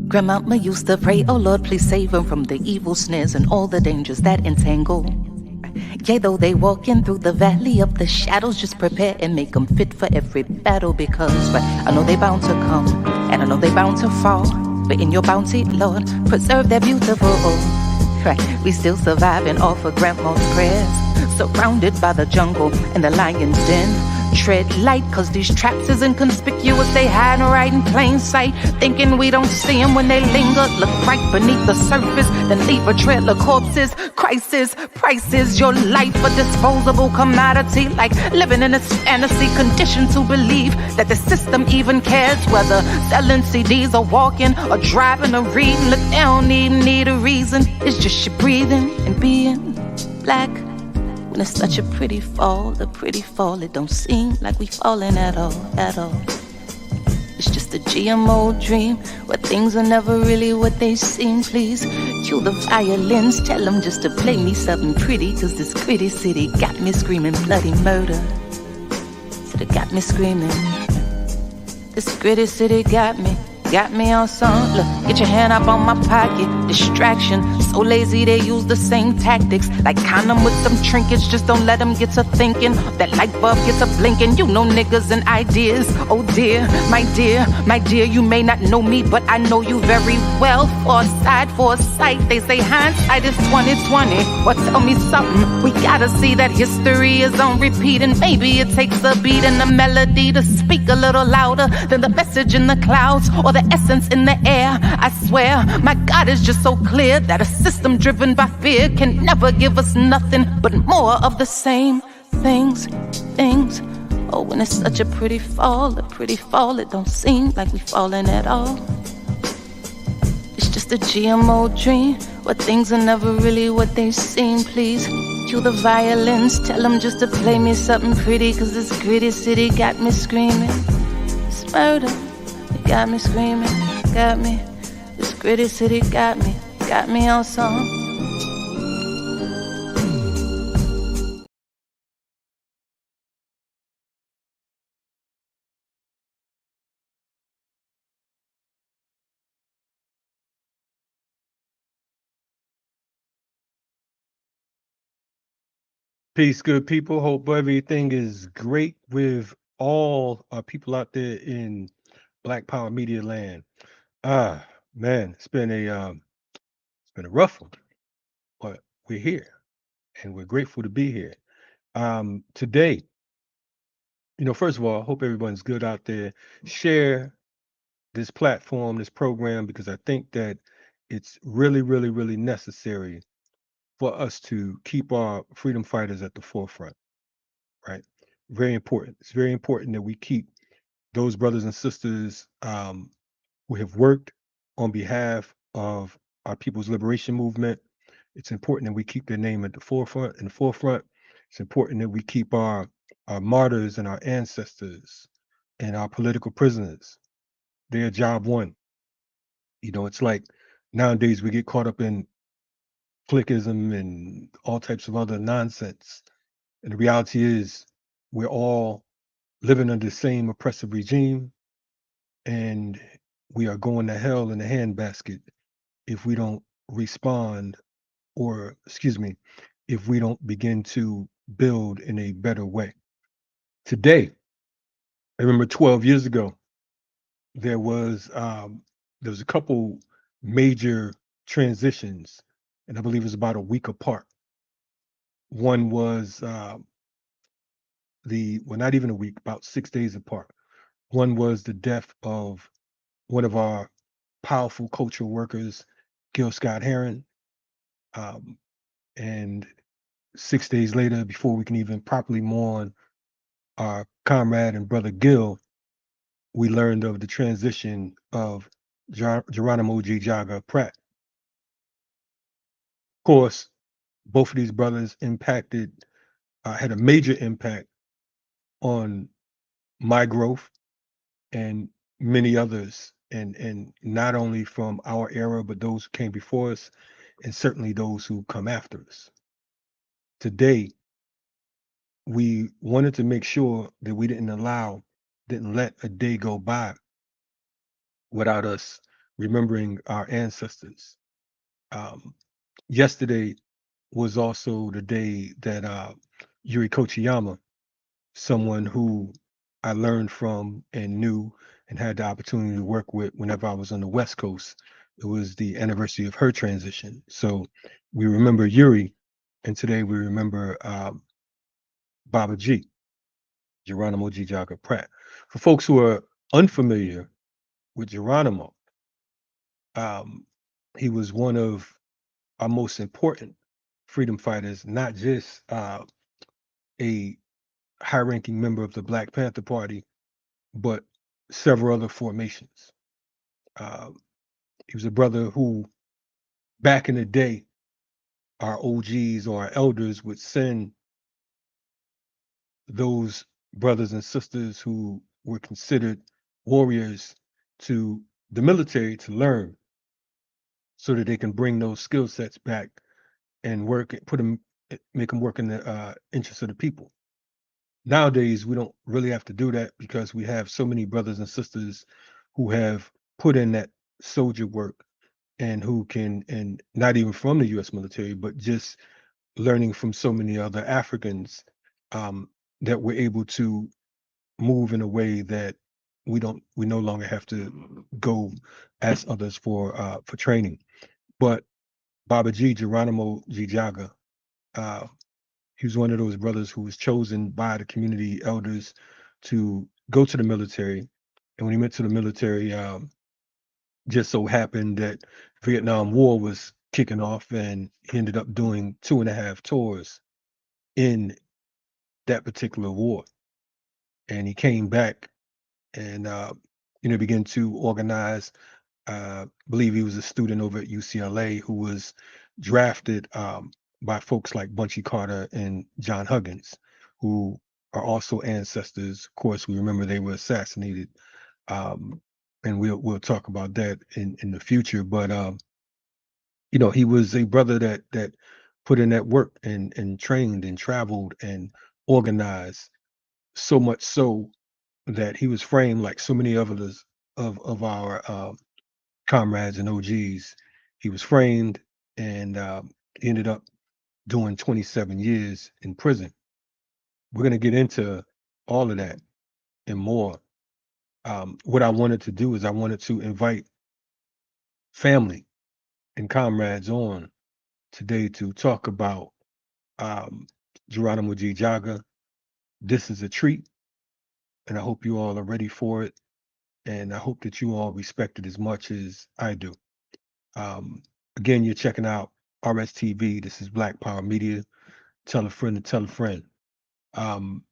Grandmama used to pray, oh Lord, please save them from the evil snares and all the dangers that entangle. Yea, though they walking through the valley of the shadows, just prepare and make them fit for every battle. Because I know they bound to come, and I know they bound to fall, but in your bounty, Lord, preserve their beautiful. Right, we still survive and offer grandma's prayers, surrounded by the jungle and the lion's den. Tread light, cause these traps is inconspicuous. They hide right in plain sight, thinking we don't see them when they linger. Look right beneath the surface, then leave a trail of corpses. Crisis, prices, your life a disposable commodity. Like living in a fantasy, conditioned to believe that the system even cares. Whether selling CDs or walking or driving or reading, look, they don't even need a reason. It's just you breathing and being black. When it's such a pretty fall, it don't seem like we falling at all, at all. It's just a GMO dream, where things are never really what they seem. Please cue the violins, tell them just to play me something pretty, cause this gritty city got me screaming bloody murder. Said it got me screaming. This gritty city got me on some. Look, get your hand up on my pocket. Distraction, so lazy they use the same tactics. Like condom with some trinkets, just don't let them get to thinking. That light bulb gets a blinking. You know niggas and ideas. Oh dear, my dear, you may not know me, but I know you very well. Foresight, they say hindsight is 2020. Well, tell me something, we gotta see that history is on repeat. And maybe it takes a beat and a melody to speak a little louder than the message in the clouds or the essence in the air. I swear, my God is just so clear that a system driven by fear can never give us nothing but more of the same things. Oh, when it's such a pretty fall, it don't seem like we falling at all. It's just a GMO dream, where things are never really what they seem. Please cue the violins, tell them just to play me something pretty, cause this gritty city got me screaming. It's murder. Got me screaming, got me. This gritty city got me on song. Peace, good people. Hope everything is great with all people out there in Black Power Media land. Man, it's been a rough one, but we're here and we're grateful to be here. Today, first of all, I hope everyone's good out there. Share this platform, this program, because I think that it's really, really, really necessary for us to keep our freedom fighters at the forefront, right? Very important. It's very important that we keep those brothers and sisters who have worked on behalf of our people's liberation movement. It's important that we keep their name at the forefront. In the forefront, it's important that we keep our martyrs and our ancestors and our political prisoners. Their job one. It's like nowadays we get caught up in clickism and all types of other nonsense. And the reality is we're all living under the same oppressive regime, and we are going to hell in a handbasket if we don't respond, or excuse me, if we don't begin to build in a better way. Today, I remember 12 years ago, there was a couple major transitions, and I believe it was about a week apart. One was not even a week, about 6 days apart. One was the death of one of our powerful cultural workers, Gil Scott Heron. And 6 days later, before we can even properly mourn our comrade and brother Gil, we learned of the transition of Geronimo Ji Jaga Pratt. Of course, both of these brothers had a major impact on my growth and many others, and not only from our era, but those who came before us, and certainly those who come after us. Today, we wanted to make sure that we didn't let a day go by without us remembering our ancestors. Um, Yesterday was also the day that Yuri Kochiyama, someone who I learned from and knew and had the opportunity to work with whenever I was on the West Coast. It was the anniversary of her transition. So we remember Yuri, and today we remember Baba G, Geronimo Ji Jaga Pratt. For folks who are unfamiliar with Geronimo, um, he was one of our most important freedom fighters, not just a high ranking member of the Black Panther Party, but several other formations. Uh, he was a brother who, back in the day, our OGs or our elders would send those brothers and sisters who were considered warriors to the military to learn so that they can bring those skill sets back and work, put them, make them work in the interest of the people. Nowadays, we don't really have to do that because we have so many brothers and sisters who have put in that soldier work and who can, and not even from the US military, but just learning from so many other Africans, um, that we're able to move in a way that we no longer have to go ask others for training. But Baba G, Geronimo Ji Jaga, uh, he was one of those brothers who was chosen by the community elders to go to the military. And when he went to the military, just so happened that Vietnam War was kicking off, and he ended up doing 2.5 tours in that particular war. And he came back and began to organize. Believe he was a student over at UCLA who was drafted by folks like Bunchy Carter and John Huggins, who are also ancestors. Of course, we remember they were assassinated, um, and we'll talk about that in the future. But he was a brother that put in that work and trained and traveled and organized, so much so that he was framed like so many others of our comrades and OGs. He was framed, and he ended up doing 27 years in prison. We're going to get into all of that and more. What I wanted to do is I wanted to invite family and comrades on today to talk about um, Geronimo Ji Jaga. This is a treat, and I hope you all are ready for it. And I hope that you all respect it as much as I do. Um, Again, you're checking out RSTV. This is Black Power Media. Tell a friend to tell a friend. Um,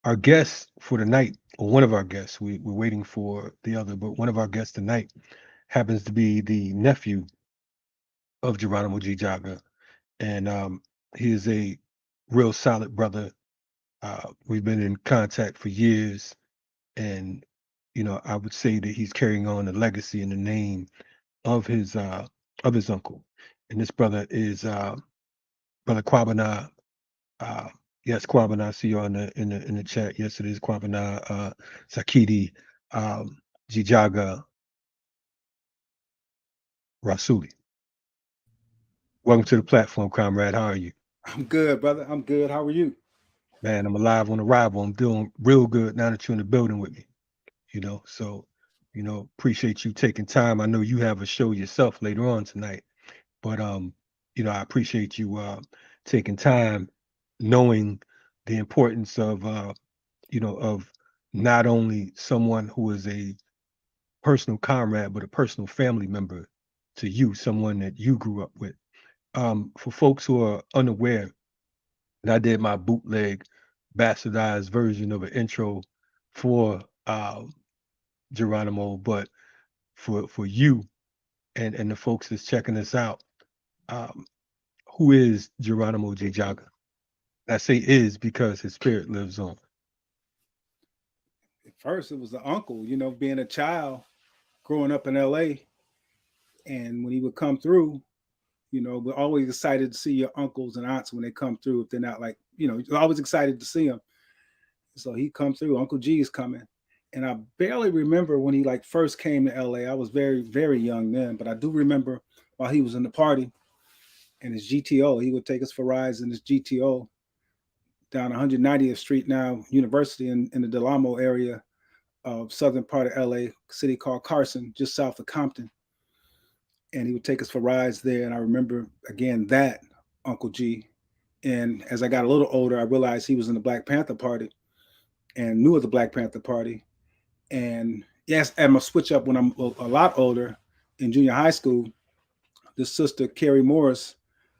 our guest for tonight, or one of our guests, we're waiting for the other, but one of our guests tonight happens to be the nephew of Geronimo Ji Jaga. And he is a real solid brother. We've been in contact for years. And, I would say that he's carrying on the legacy and the name of his uncle. And this brother is Brother Kwabena. Uh, yes, Kwabena. I see you on the chat. Yes, it is Kwabena Sakiti um, Jijaga Rasuli. Welcome to the platform, comrade. How are you? I'm good, brother. I'm good. How are you? Man, I'm alive on arrival. I'm doing real good now that you're in the building with me. So appreciate you taking time. I know you have a show yourself later on tonight. But I appreciate you taking time, knowing the importance of not only someone who is a personal comrade, but a personal family member to you, someone that you grew up with. For folks who are unaware, and I did my bootleg bastardized version of an intro for Geronimo, but for you and the folks that's checking us out, um, who is Geronimo J. Jaga? I say is because his spirit lives on. At first, it was the uncle, being a child growing up in LA. And when he would come through, we're always excited to see your uncles and aunts when they come through. If they're not like, you're always excited to see them. So he come through. Uncle G is coming. And I barely remember when he like first came to LA. I was very, very young then, but I do remember while he was in the party in his GTO, he would take us for rides in his GTO down 190th Street now, University in the Del Amo area of southern part of LA, city called Carson, just south of Compton. And he would take us for rides there. And I remember again that Uncle G. And as I got a little older, I realized he was in the Black Panther Party and knew of the Black Panther Party. And yes, I'm gonna switch up when I'm a lot older in junior high school. This sister, Carrie Morris,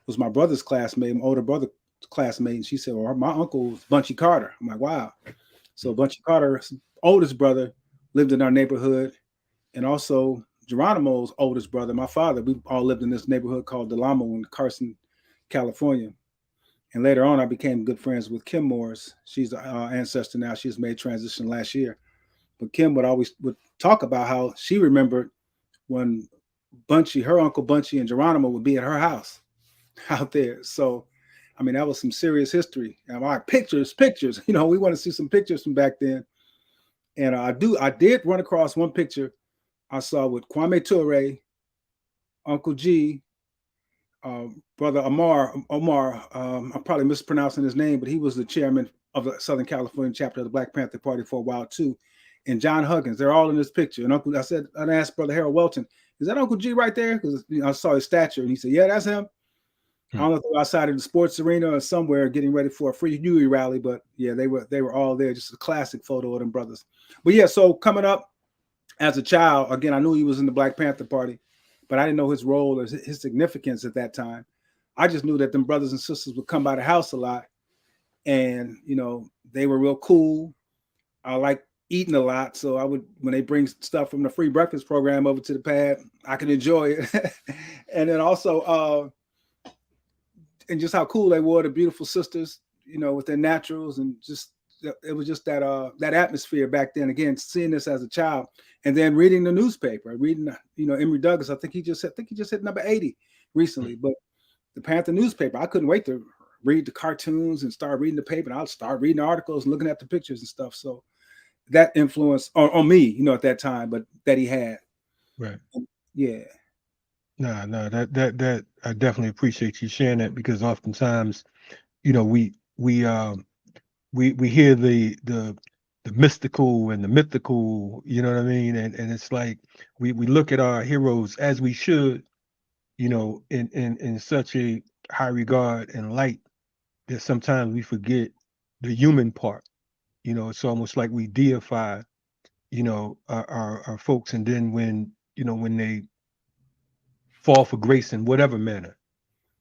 was my brother's classmate, my older brother classmate. And she said, well, my uncle was Bunchy Carter. I'm like, wow. So Bunchy Carter's oldest brother lived in our neighborhood. And also Geronimo's oldest brother, my father, we all lived in this neighborhood called Del Amo in Carson, California. And later on, I became good friends with Kim Morris. She's an ancestor now. She's made transition last year. But Kim would talk about how she remembered when Bunchy, her uncle Bunchy and Geronimo would be at her house out there. So, I mean, that was some serious history. And like pictures. We want to see some pictures from back then. And I did run across one picture I saw with Kwame Ture, Uncle G, brother Omar. I'm probably mispronouncing his name, but he was the chairman of the Southern California chapter of the Black Panther Party for a while too. And John Huggins, they're all in this picture. And I asked Brother Harold Welton, is that Uncle G right there? Because I saw his stature, and he said, yeah, that's him. I don't know if they were outside of the sports arena or somewhere getting ready for a free Huey rally, but yeah, they were all there. Just a classic photo of them brothers. But yeah, so coming up as a child, again, I knew he was in the Black Panther Party, but I didn't know his role or his significance at that time. I just knew that them brothers and sisters would come by the house a lot, and they were real cool. I like eating a lot, so I would, when they bring stuff from the free breakfast program over to the pad, I could enjoy it. And then also and just how cool they were, the beautiful sisters, with their naturals, and just it was just that atmosphere back then. Again, seeing this as a child, and then reading the newspaper, reading Emory Douglas. I think he just hit number 80 recently. But the Panther newspaper, I couldn't wait to read the cartoons and start reading the paper. And I'll start reading the articles and looking at the pictures and stuff. So that influence on me, at that time, but that he had. Right. Yeah. No, that I definitely appreciate you sharing that, because oftentimes, we hear the mystical and the mythical, you know what I mean? And it's like we look at our heroes, as we should, in such a high regard and light, that sometimes we forget the human part. It's almost like we deify, our folks, and then when they fall for grace in whatever manner,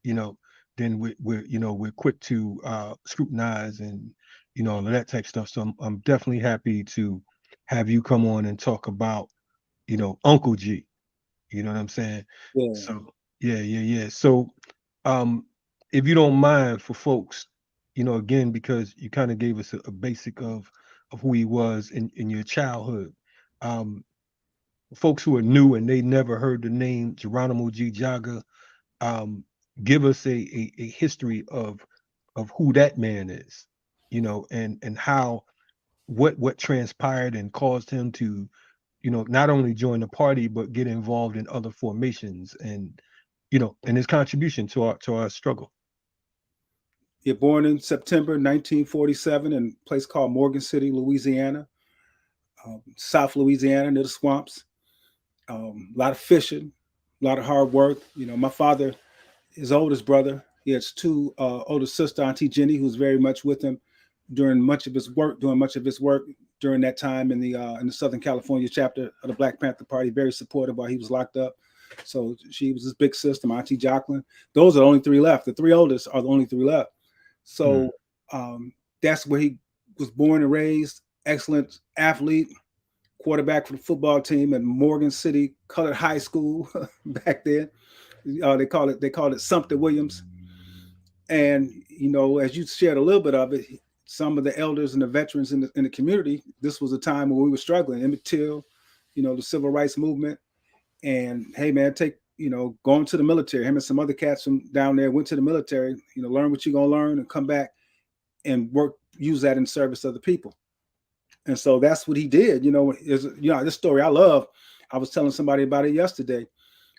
you know, then we're quick to scrutinize and all of that type of stuff. So I'm definitely happy to have you come on and talk about Uncle G. You know what I'm saying? Yeah. So yeah. So if you don't mind, for folks, again, because you kind of gave us a basic of who he was in your childhood. Folks who are new and they never heard the name Geronimo Ji Jaga, um, give us a history of who that man is, and how what transpired and caused him to, not only join the party but get involved in other formations, and and his contribution to our struggle. You're born in September 1947 in a place called Morgan City, Louisiana, South Louisiana, near the swamps. A lot of fishing, a lot of hard work. My father, his oldest brother, he has two older sister, Auntie Jenny, who's very much with him during much of his work, during that time in the Southern California chapter of the Black Panther Party, very supportive while he was locked up. So she was his big sister, my Auntie Jacqueline. Those are the only three left. The three oldest are the only three left. So that's where he was born and raised. Excellent athlete, quarterback for the football team at Morgan City Colored High School back then. They call it Sumter Williams. And as you shared a little bit of it, some of the elders and the veterans in the community, this was a time when we were struggling. Emmett Till, the civil rights movement, and hey man, going to the military. Him and some other cats from down there went to the military. Learn what you're gonna learn and come back and use that in service of the people. And so that's what he did. This story I love. I was telling somebody about it yesterday,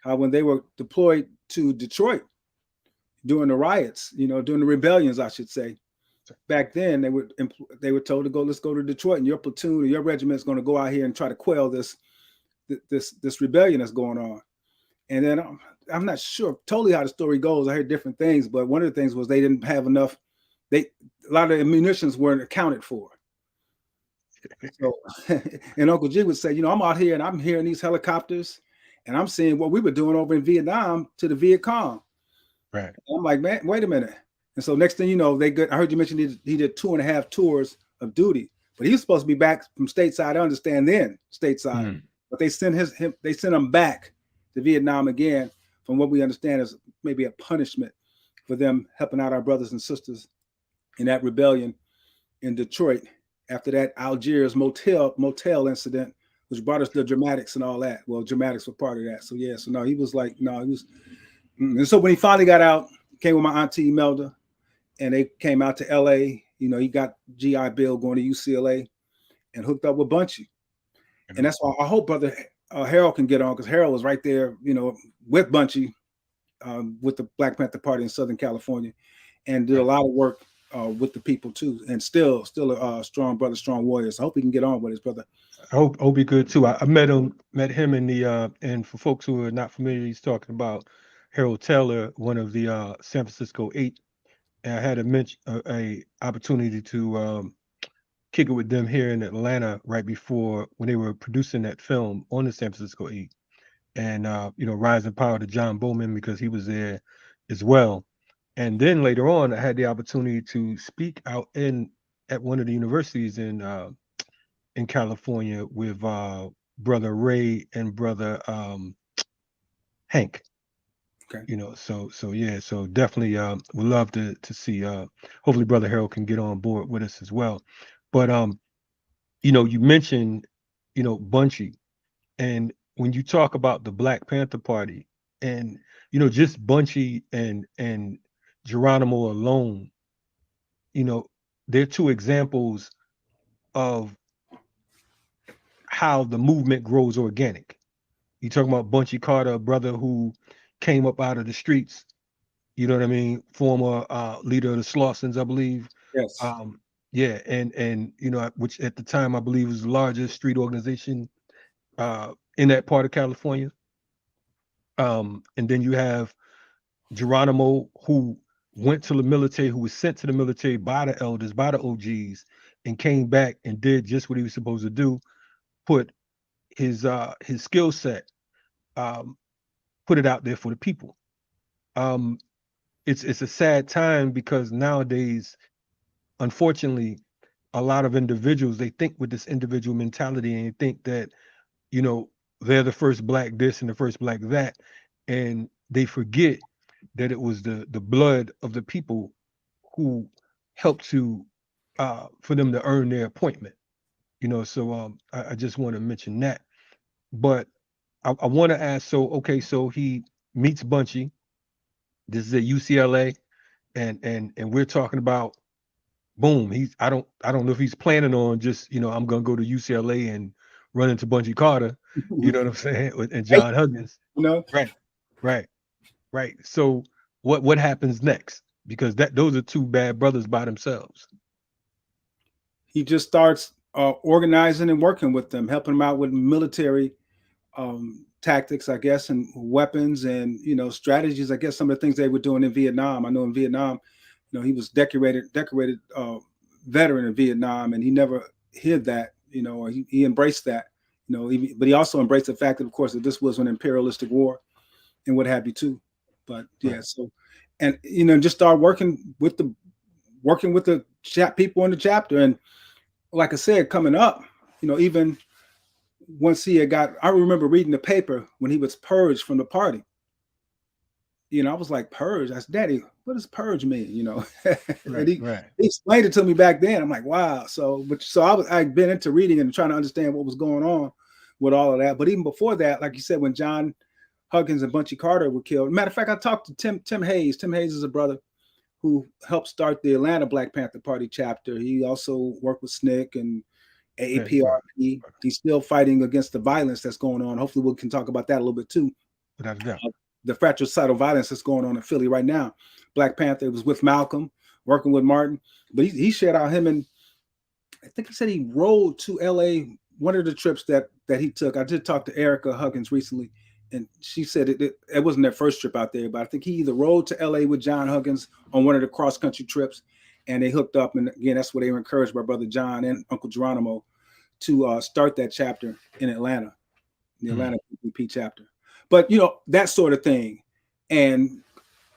how when they were deployed to Detroit during the riots, during the rebellions, I should say, back then they were told to go, let's go to Detroit, and your platoon or your regiment is going to go out here and try to quell this rebellion that's going on. And then I'm not sure totally how the story goes. I heard different things, but one of the things was they didn't have enough. A lot of the munitions weren't accounted for. So, and Uncle G would say, I'm out here and I'm hearing these helicopters, and I'm seeing what we were doing over in Vietnam to the Viet Cong. Right. And I'm like, man, wait a minute. And so next thing you know, I heard you mention he did 2.5 tours of duty, but he was supposed to be back from stateside. I understand then stateside, but they sent him back to Vietnam again. From what we understand is maybe a punishment for them helping out our brothers and sisters in that rebellion in Detroit after that Algiers motel incident, which brought us the dramatics and all that. Well, dramatics were part of that. So yeah, so no, he was like, no, he was. And so when he finally got out, came with my auntie Imelda, and they came out to LA. He got GI Bill going to UCLA and hooked up with Bunchy. And that's why I hope brother Harold can get on, because Harold was right there, with Bunchy, with the Black Panther Party in Southern California, and did a lot of work with the people too, and still a strong brother, strong warrior. So I hope he can get on with his brother. I hope he good too. I met him in the and for folks who are not familiar, he's talking about Harold Taylor, one of the San Francisco 8. And I had a opportunity to kick it with them here in Atlanta right before when they were producing that film on the San Francisco 8. And rising power to John Bowman, because he was there as well. And then later on, I had the opportunity to speak out at one of the universities in California with brother Ray and brother Hank. Okay. So definitely would love to see hopefully brother Harold can get on board with us as well. But you mentioned Bunchy, and when you talk about the Black Panther Party and just Bunchy and Geronimo alone, they're two examples of how the movement grows organic. You talking about Bunchy Carter, a brother who came up out of the streets, you know what I mean? Former leader of the Slaussons, I believe. Yes. Yeah, and which at the time I believe was the largest street organization in that part of California. And then you have Geronimo, who went to the military, who was sent to the military by the elders, by the OGs, and came back and did just what he was supposed to do, put his skill set, put it out there for the people. It's a sad time because nowadays, unfortunately, a lot of individuals, they think with this individual mentality, and they think that they're the first black this and the first black that, and they forget that it was the blood of the people who helped to for them to earn their appointment. So I just want to mention that. But I want to ask, so he meets Bunchy. This is at UCLA, and we're talking about boom. I don't know if he's planning on just I'm gonna go to UCLA and run into Bunchy Carter. You know what I'm saying? And John Huggins. Right. So what happens next? Because those are two bad brothers by themselves. He just starts organizing and working with them, helping them out with military tactics, I guess, and weapons and strategies. I guess some of the things they were doing in Vietnam. I know in Vietnam, he was decorated veteran in Vietnam, and he never hid that. He embraced that. But he also embraced the fact that, of course, that this was an imperialistic war and what have you too. But yeah, right. So and just start working with the people in the chapter, and like I said, coming up, even once he had I remember reading the paper when he was purged from the party. I was like, purge? I said, Daddy, what does purge mean? And he explained it to me back then. I'm like, wow. So I'd been into reading and trying to understand what was going on with all of that. But even before that, like you said, when John Huggins and Bunchy Carter were killed. Matter of fact, I talked to Tim Hayes. Tim Hayes is a brother who helped start the Atlanta Black Panther Party chapter. He also worked with SNCC and AAPRP. He's still fighting against the violence that's going on. Hopefully we can talk about that a little bit too. Without a doubt. The fratricidal violence that's going on in Philly right now. Black Panther was with Malcolm, working with Martin, but he shared out him, and I think he said he rode to LA one of the trips that he took. I did talk to Erica Huggins recently, and she said it wasn't their first trip out there, but I think he either rode to LA with John Huggins on one of the cross country trips, and they hooked up. And again, that's where they were encouraged by Brother John and Uncle Geronimo to start that chapter in Atlanta, the Atlanta PPP chapter. But that sort of thing. And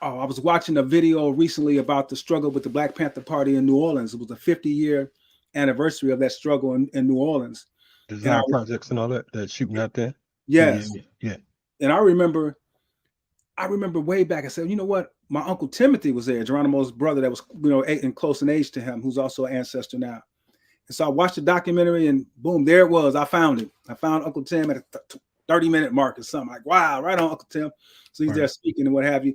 I was watching a video recently about the struggle with the Black Panther Party in New Orleans. It was the 50-year anniversary of that struggle in New Orleans. Design projects and all that shooting out there. Yes. Yeah. And I remember way back, I said, you know what? My Uncle Timothy was there, Geronimo's brother that was, close in age to him, who's also an ancestor now. And so I watched the documentary, and boom, there it was. I found him. I found Uncle Tim at a 30-minute mark or something. Like, wow, right on, Uncle Tim. So he's there speaking and what have you.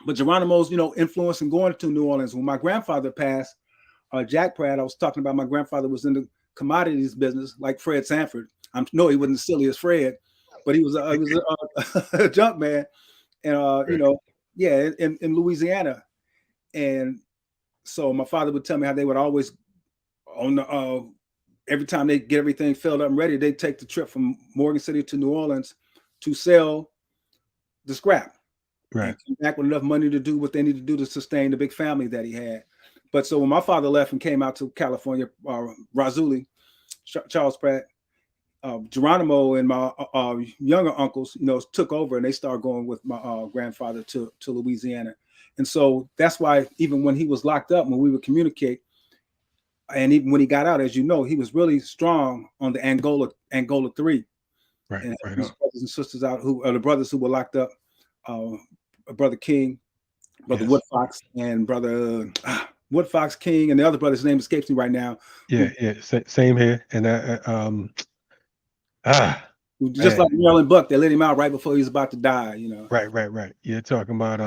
But Geronimo's, influence in going to New Orleans. When my grandfather passed, Jack Pratt, I was talking about my grandfather was in the commodities business, like Fred Sanford. No, he wasn't as silly as Fred, but he was a junk man, and in Louisiana. And so my father would tell me how they would always every time they get everything filled up and ready, they'd take the trip from Morgan City to New Orleans to sell the scrap. Right. And come back with enough money to do what they need to do to sustain the big family that he had. But so when my father left and came out to California, Razuli, Charles Pratt, Geronimo and my younger uncles, took over, and they started going with my grandfather to Louisiana. And so that's why even when he was locked up, when we would communicate, and even when he got out, as you know, he was really strong on the Angola 3. Right. And his brothers and sisters out, who are the brothers who were locked up, Brother King, Brother Woodfox, and Brother Woodfox King, and the other brother's name escapes me right now. Same here. And just like Maryland Buck, they let him out right before he was about to die. Right. You're talking about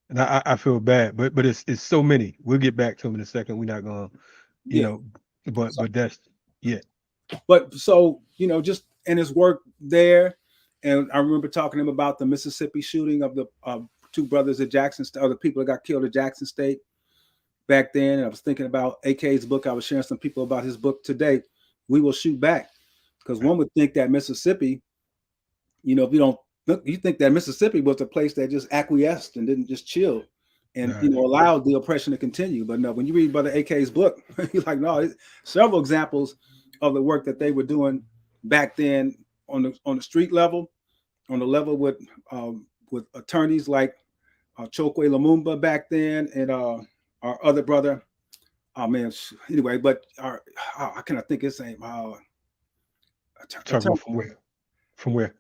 and I feel bad, but it's so many. We'll get back to them in a second. We're not gonna, but that's But so just in his work there, and I remember talking to him about the Mississippi shooting of the two brothers at Jackson, other people that got killed at Jackson State back then. And I was thinking about AK's book. I was sharing some people about his book today, We Will Shoot Back, because one would think that Mississippi, if you don't. You think that Mississippi was a place that just acquiesced and didn't just chill and allowed the oppression to continue. But no, when you read Brother AK's book, you're like, no, several examples of the work that they were doing back then on the street level, on the level with attorneys like Chokwe Lumumba back then, and our other brother. Oh man, anyway, but I cannot think his name. From where?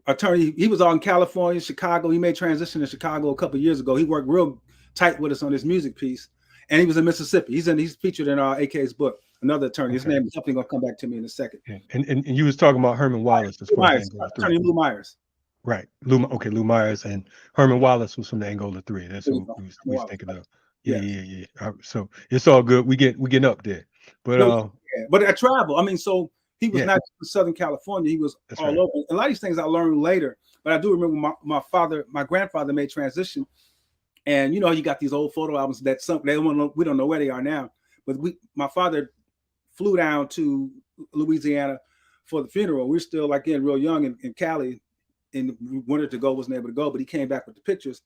Attorney, he was out in California, Chicago. He made transition to Chicago a couple of years ago. He worked real tight with us on his music piece, and he was in Mississippi. He's featured in our AK's book. Another attorney. His name is something gonna come back to me in a second. Yeah. And you was talking about Herman Wallace as far as Attorney Lou Myers. Right. Lou Myers, and Herman Wallace was from the Angola 3. That's who we was thinking of. Yeah. So it's all good. We getting up there, but but I travel. I mean, so. He was not just in Southern California. He was all over. A lot of these things I learned later, but I do remember my grandfather made transition, and you got these old photo albums that we don't know where they are now. But my father flew down to Louisiana for the funeral. We're still real young in Cali, and we wanted to go, wasn't able to go, but he came back with the pictures,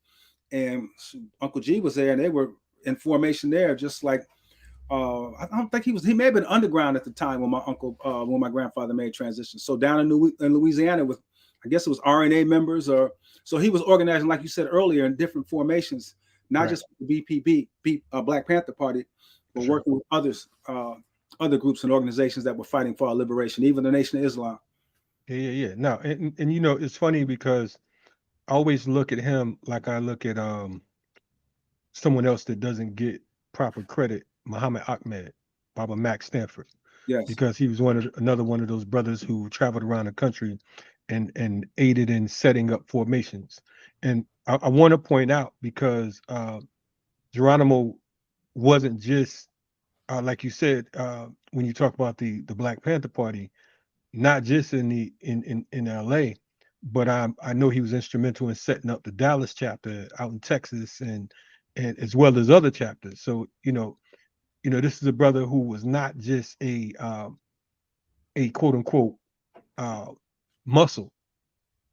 and Uncle G was there, and they were in formation there, just like. I don't think he may have been underground at the time when my grandfather made transition. So down in Louisiana with, I guess it was RNA members, so he was organizing, like you said earlier, in different formations, not just the BPP, Black Panther Party, but working with other groups and organizations that were fighting for our liberation, even the Nation of Islam. Yeah. No, and it's funny because I always look at him like I look at someone else that doesn't get proper credit. Muhammad Ahmed, Baba Max Stanford. Yes. Because he was another one of those brothers who traveled around the country and aided in setting up formations. And I want to point out, because Geronimo wasn't just like you said, when you talk about the Black Panther Party, not just in LA, but I know he was instrumental in setting up the Dallas chapter out in Texas and as well as other chapters. So this is a brother who was not just a quote unquote uh, muscle.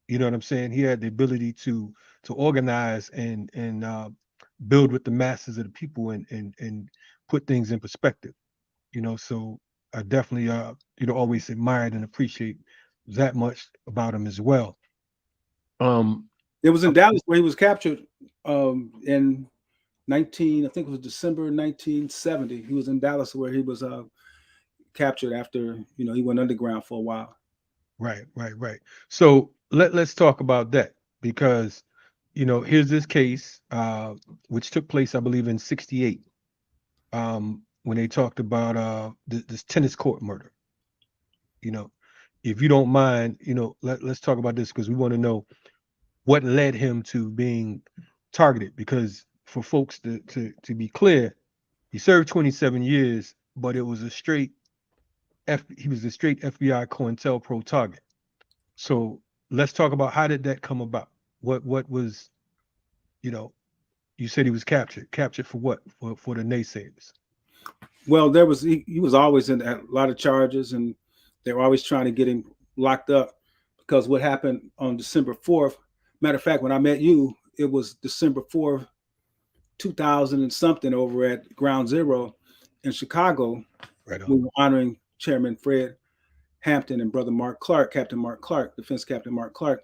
You know what I'm saying? He had the ability to organize and build with the masses of the people and put things in perspective. So I definitely always admired and appreciate that much about him as well. It was in Um, Dallas where he was captured in 19, I think it was December 1970. He was in Dallas where he was captured after, he went underground for a while. right. So let's talk about that because here's this case which took place, I believe, in '68, when they talked about this tennis court murder. You know, if you don't mind, let's talk about this because we want to know what led him to being targeted. Because for folks to be clear, he served 27 years, but it was a straight he was a straight FBI COINTELPRO target. So let's talk about how did that come about? What was you know you said he was captured. Captured for what? For the naysayers. Well, he was always in a lot of charges, and they were always trying to get him locked up because what happened on December 4th. Matter of fact, when I met you, it was December 4th, 2000 and something, over at Ground Zero in Chicago. Right We on. were honoring Chairman Fred Hampton and Brother Mark Clark, Captain Mark Clark, Defense Captain Mark Clark.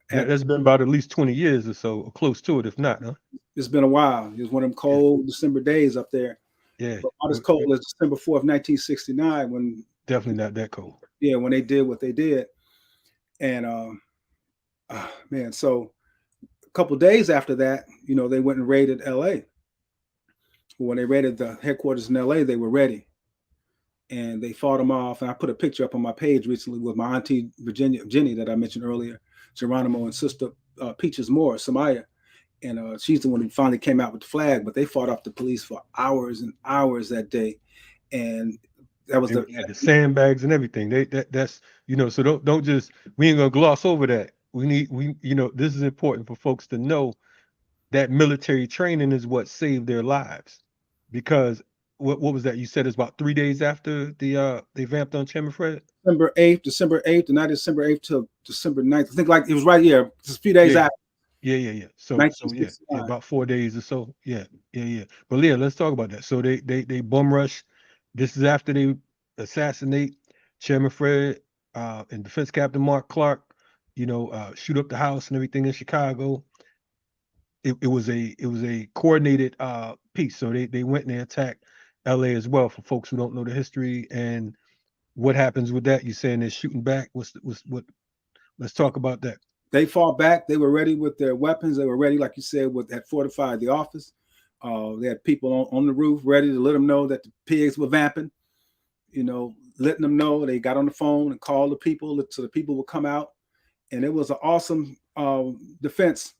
That's been about at least 20 years or so, or close to it, if not, huh? It's been a while. It was one of them Yeah, cold December days up there. yeah. But not as cold as December 4th, 1969, when Definitely not that cold. when they did what they did. And man, so a couple days after that, they went and raided LA. When they raided the headquarters in LA, they were ready. And they fought them off. And I put a picture up on my page recently with my auntie Jenny that I mentioned earlier, Geronimo, and sister Peaches Moore, Samaya. And she's the one who finally came out with the flag. But they fought off the police for hours and hours that day. And that was They had the sandbags and everything. That's so don't just, we ain't gonna gloss over that. This is important for folks to know that military training is what saved their lives. Because what was that? You said it's about 3 days after they vamped on Chairman Fred? December 8th, and not December 8th till December 9th. I think like it was right here, just a few days Yeah, after yeah. So yeah, 1969. about 4 days or so. Yeah. But yeah, let's talk about that. So they bum rush. This is after they assassinate Chairman Fred and Defense Captain Mark Clark. Shoot up the house and everything in Chicago. It was a coordinated piece. So they went and they attacked LA as well. For folks who don't know the history and what happens with that, you saying they're shooting back. What? Let's talk about that. They fought back. They were ready with their weapons. They were ready, like you said, had fortified the office. They had people on the roof ready to let them know that the pigs were vamping. Letting them know. They got on the phone and called the people so the people would come out. And it was an awesome defense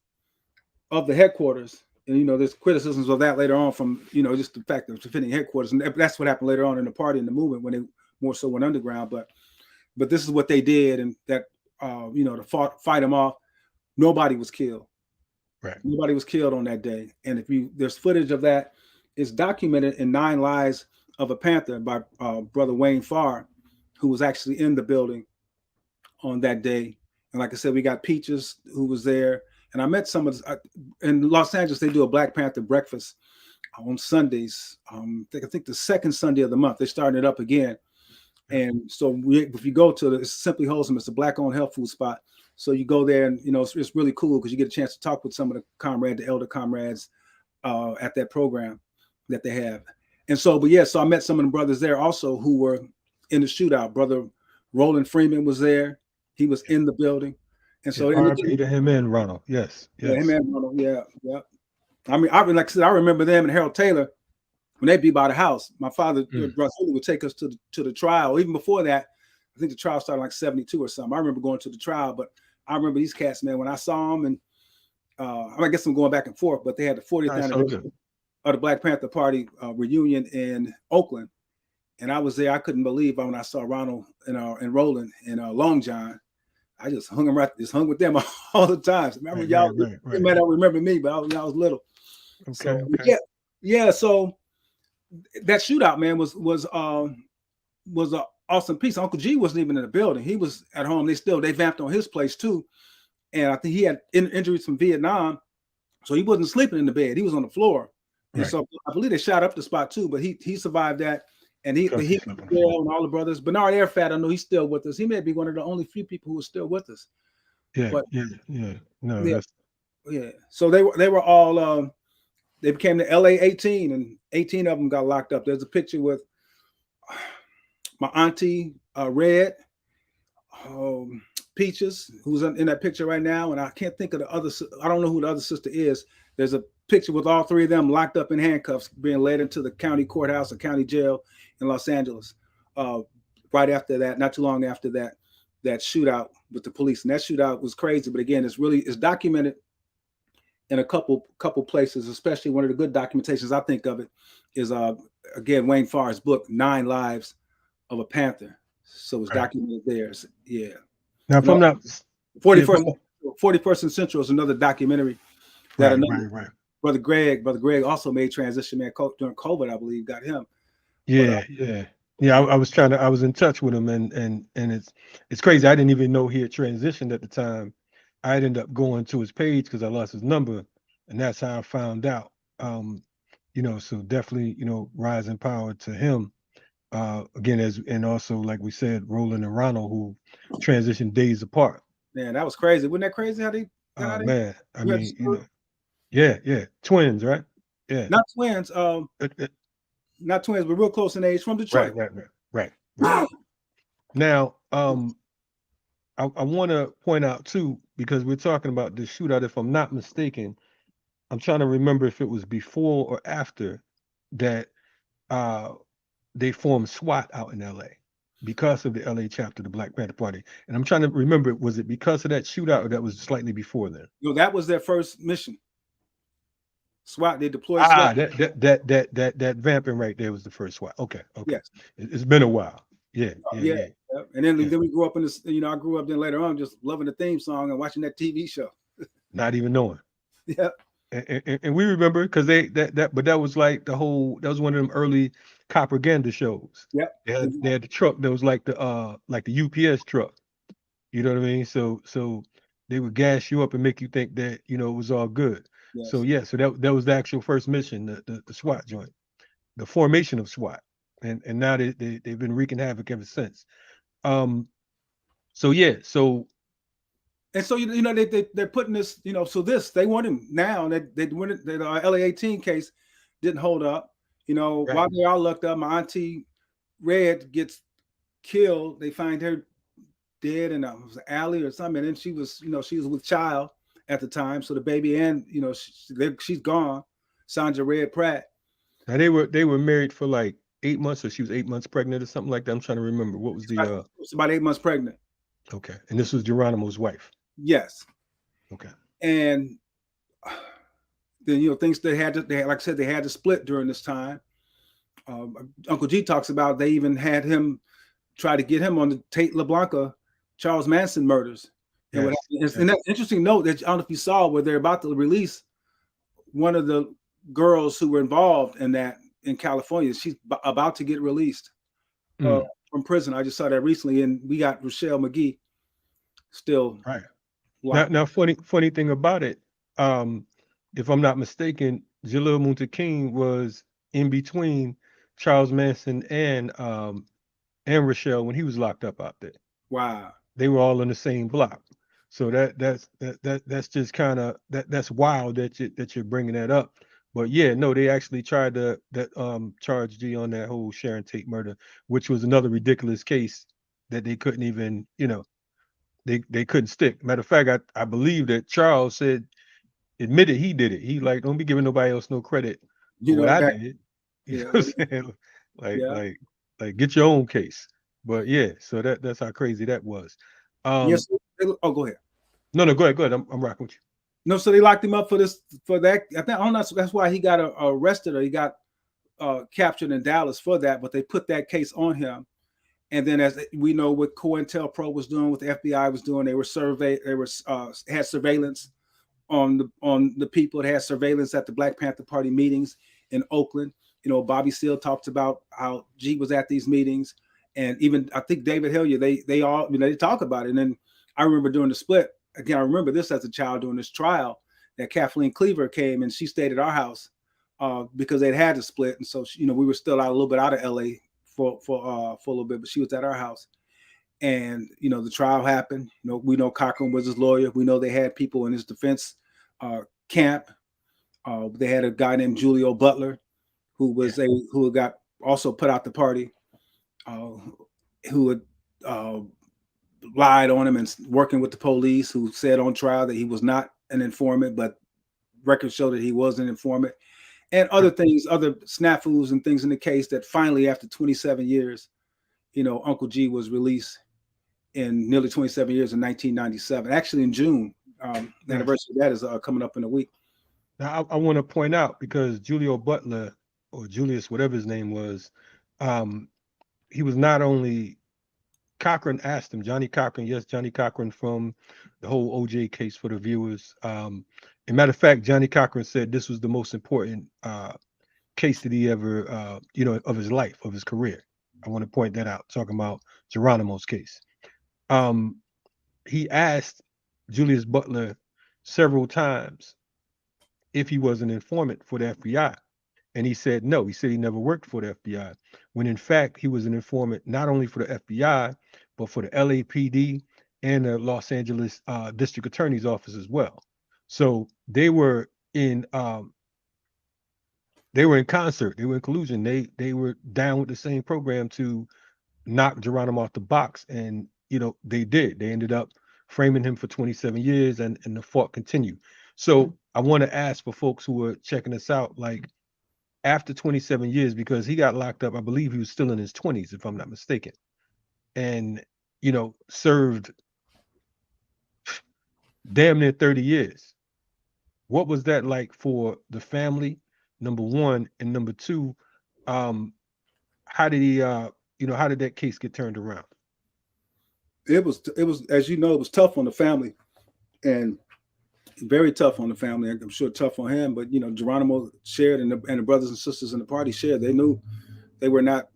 of the headquarters. And there's criticisms of that later on from just the fact of defending headquarters, and that's what happened later on in the party and the movement when they more so went underground. But this is what they did, and that to fight them off. Nobody was killed. Right. Nobody was killed on that day. And there's footage of that. It's documented in 9 Lives of a Panther by Brother Wayne Farr, who was actually in the building on that day. And like I said, we got Peaches who was there. And I met some of in Los Angeles. They do a Black Panther breakfast on Sundays. I think the second Sunday of the month. They're starting it up again. And so if you go to it's Simply Wholesome, it's a Black-owned health food spot. So you go there, and it's really cool because you get a chance to talk with some of the elder comrades at that program that they have. And so, so I met some of the brothers there also who were in the shootout. Brother Roland Freeman was there. He was in the building. And so R.I.P. to him and Ronald. Yes. Yeah, him and Ronald. Yeah. I mean, like I said, I remember them and Harold Taylor when they'd be by the house. My father, Brother would take us to the trial. Even before that, I think the trial started like 72 or something. I remember going to the trial, but I remember these cats, man, when I saw them, and I guess I'm going back and forth, but they had the 40th anniversary of the Black Panther Party reunion in Oakland, and I was there. I couldn't believe when I saw Ronald and Roland and Long John. I just hung with them all the time. So remember, y'all might not remember me, but I was little. Okay, so okay. yeah. So that shootout, man, was an awesome piece. Uncle G wasn't even in the building; he was at home. They vamped on his place too, and I think he had injuries from Vietnam, so he wasn't sleeping in the bed. He was on the floor, and so I believe they shot up the spot too. But he survived that. And he and all the brothers. Bernard Airfat, I know he's still with us. He may be one of the only few people who are still with us. Yeah, but, No, yeah. So they were all they became the LA 18, and 18 of them got locked up. There's a picture with my auntie Red, Peaches, who's in that picture right now, and I can't think of the other. I don't know who the other sister is. There's a picture with all three of them locked up in handcuffs, being led into the county courthouse or county jail in Los Angeles. Right after that, not too long after that shootout with the police, and that shootout was crazy. But again, it's documented in a couple places, especially one of the good documentations I think of it is again Wayne Farr's book 9 Lives of a Panther. So it's documented there. So, yeah. Now, if I'm not 41st and Central is another documentary that Brother Greg also made transition, man, during COVID, I believe, got him. Yeah. I was in touch with him, and it's crazy. I didn't even know he had transitioned at the time. I ended up going to his page because I lost his number, and that's how I found out. So definitely, rise in power to him. Again, and also like we said, Roland and Ronald, who transitioned days apart. Man, that was crazy. Wasn't that crazy how they got out of man, I mean, yeah, twins, right? Yeah, not twins. Not twins, but real close in age, from Detroit. Right. Now, I want to point out too, because we're talking about this shootout. If I'm not mistaken, I'm trying to remember if it was before or after that they formed SWAT out in LA because of the LA chapter of the Black Panther Party. And I'm trying to remember, was it because of that shootout or that was slightly before then? No, that was their first mission. SWAT, they deployed SWAT. That vamping right there was the first SWAT. Okay. Yes. It's been a while. Yeah. And then we grew up in this, I grew up then later on just loving the theme song and watching that TV show. Not even knowing. Yeah. And we remember because but that was like that was one of them early propaganda shows. Yeah. They had the truck that was like the UPS truck. You know what I mean? So they would gas you up and make you think that it was all good. Yes. So that was the actual first mission, the SWAT joint, the formation of SWAT, and now they've been wreaking havoc ever since. And so they're putting this, so they want him now. They wanted the LA 18 case didn't hold up. While they all looked up, my auntie Red gets killed. They find her dead in an alley or something, and then she was with child at the time. So the baby and she's gone. Sandra Red Pratt. Now they were married for like 8 months, or she was 8 months pregnant or something like that. I'm trying to remember what was it was about 8 months pregnant. Okay, and this was Geronimo's wife. Yes. Okay. And then things they had, like I said, they had to split during this time. Uncle G talks about they even had him try to get him on the Tate LaBlanca Charles Manson murders. Yes. And that's interesting note that I don't know if you saw where they're about to release one of the girls who were involved in that in California. She's about to get released from prison. I just saw that recently, and we got Rochelle McGee still. Right. Now, funny thing about it, if I'm not mistaken, Jalil Muntaqim was in between Charles Manson and Rochelle when he was locked up out there. Wow. They were all in the same block. So that's just kind of that's wild that you're bringing that up. But yeah, no, they actually tried to charge G on that whole Sharon Tate murder, which was another ridiculous case that they couldn't even, they couldn't stick. Matter of fact, I believe that Charles admitted he did it. He like, don't be giving nobody else no credit for what I did. You know what I'm saying? Like get your own case. But yeah, so that's how crazy that was. Yes. Oh, go ahead. No, go ahead. I'm rocking with you. No, so they locked him up for this, for that. I don't know. That's why he got arrested, or he got captured in Dallas for that. But they put that case on him. And then, as we know, what COINTELPRO was doing, what the FBI was doing, they were had surveillance on the people. They had surveillance at the Black Panther Party meetings in Oakland. You know, Bobby Seale talks about how G was at these meetings, and even I think David Hillier. They all, you know, they talk about it. And then I remember during the split. Again, I remember this as a child during this trial, that Kathleen Cleaver came and she stayed at our house because they'd had to split, and so she, you know, we were still out a little bit out of LA for a little bit, but she was at our house, and you know, the trial happened. You know, we know Cochran was his lawyer. We know they had people in his defense camp. They had a guy named Julio Butler, who was who got also put out the party, who had lied on him and working with the police, who said on trial that he was not an informant, but records show that he was an informant, and other things, other snafus and things in the case, that finally, after 27 years, you know, Uncle G was released in nearly 27 years in 1997. Actually, in June, the anniversary of that is coming up in a week. Now, I want to point out, because Julio Butler, or Julius, whatever his name was, he was not only, Cochran asked him, Johnny Cochran, yes, Johnny Cochran from the whole OJ case for the viewers. As a matter of fact, Johnny Cochran said this was the most important case that he ever, you know, of his life, of his career. I want to point that out, talking about Geronimo's case. He asked Julius Butler several times if he was an informant for the FBI. And he said no. He said he never worked for the FBI, when in fact he was an informant not only for the FBI, but for the LAPD and the Los Angeles District Attorney's Office as well. So they were in concert. They were in collusion. They were down with the same program to knock Geronimo off the box, and you know, they did. They ended up framing him for 27 years, and the fight continued. So I want to ask for folks who are checking us out, like, after 27 years, because he got locked up, I believe he was still in his 20s, if I'm not mistaken, and you know, served damn near 30 years. What was that like for the family, number one, and number two, how did he you know, how did that case get turned around? It was, as you know, it was tough on the family, and very tough on the family. I'm sure tough on him, but you know, Geronimo shared, and the brothers and sisters in the party shared. They knew they were not.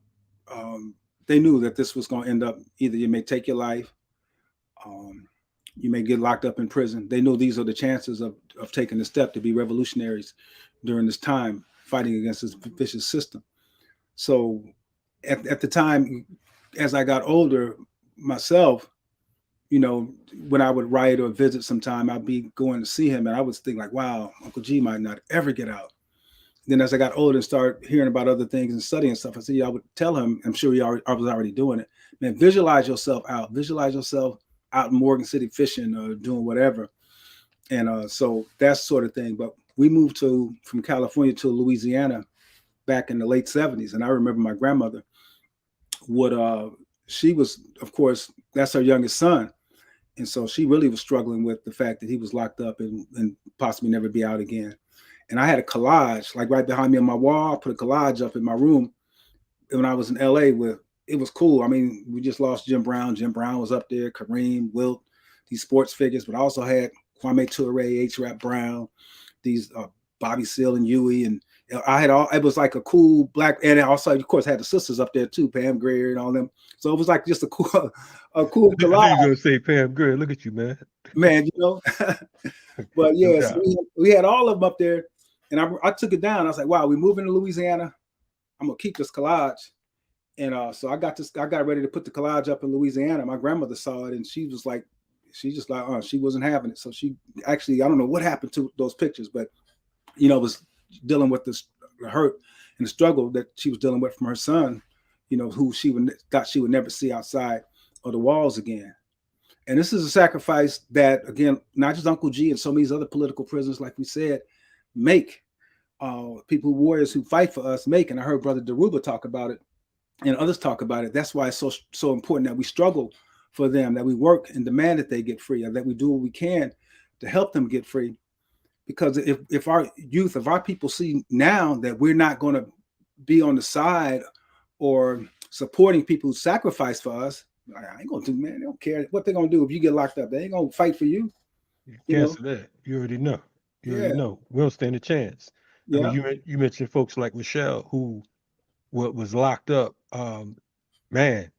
They knew that this was going to end up, either you may take your life, you may get locked up in prison. They knew these are the chances of taking the step to be revolutionaries during this time, fighting against this vicious system. So at the time, as I got older myself, you know, when I would write or visit sometime, I'd be going to see him, and I would think like, wow, Uncle G might not ever get out. Then as I got older and started hearing about other things and studying stuff, I said, yeah, I would tell him, I'm sure I was already doing it. Man, visualize yourself out. Visualize yourself out in Morgan City fishing or doing whatever. And so that sort of thing. But we moved from California to Louisiana back in the late 70s. And I remember my grandmother she was, of course, that's her youngest son. And so she really was struggling with the fact that he was locked up and possibly never be out again. And I had a collage, like right behind me on my wall. I put a collage up in my room when I was in LA with, it was cool. I mean, we just lost Jim Brown. Jim Brown was up there, Kareem, Wilt, these sports figures, but I also had Kwame Ture, H-Rap Brown, these Bobby Seale and Huey. And I had it was like a cool black, and I also, of course, had the sisters up there too, Pam Grier and all them. So it was like just a cool collage. I knew you were gonna say Pam Grier. Look at you, man. Man, you know. But yeah, no, so we had all of them up there. And I took it down. I was like, wow, we're moving to Louisiana. I'm going to keep this collage. And so I got ready to put the collage up in Louisiana. My grandmother saw it, and she just like, she wasn't having it. So she actually, I don't know what happened to those pictures, but, you know, was dealing with the hurt and the struggle that she was dealing with from her son, you know, who thought she would never see outside of the walls again. And this is a sacrifice that, again, not just Uncle G and so many other political prisoners, like we said, make. People, warriors who fight for us make. And I heard Brother Deruba talk about it and others talk about it. That's why it's so important that we struggle for them, that we work and demand that they get free, and that we do what we can to help them get free. because if our youth, if our people see now that we're not going to be on the side or supporting people who sacrifice for us, I ain't gonna do, man. They don't care what they're gonna do if you get locked up. They ain't gonna fight for you. You know? Cancel that. You already know. You already Yeah, know. We don't stand a chance. I mean, yeah, you mentioned folks like Michelle who was locked up. Man,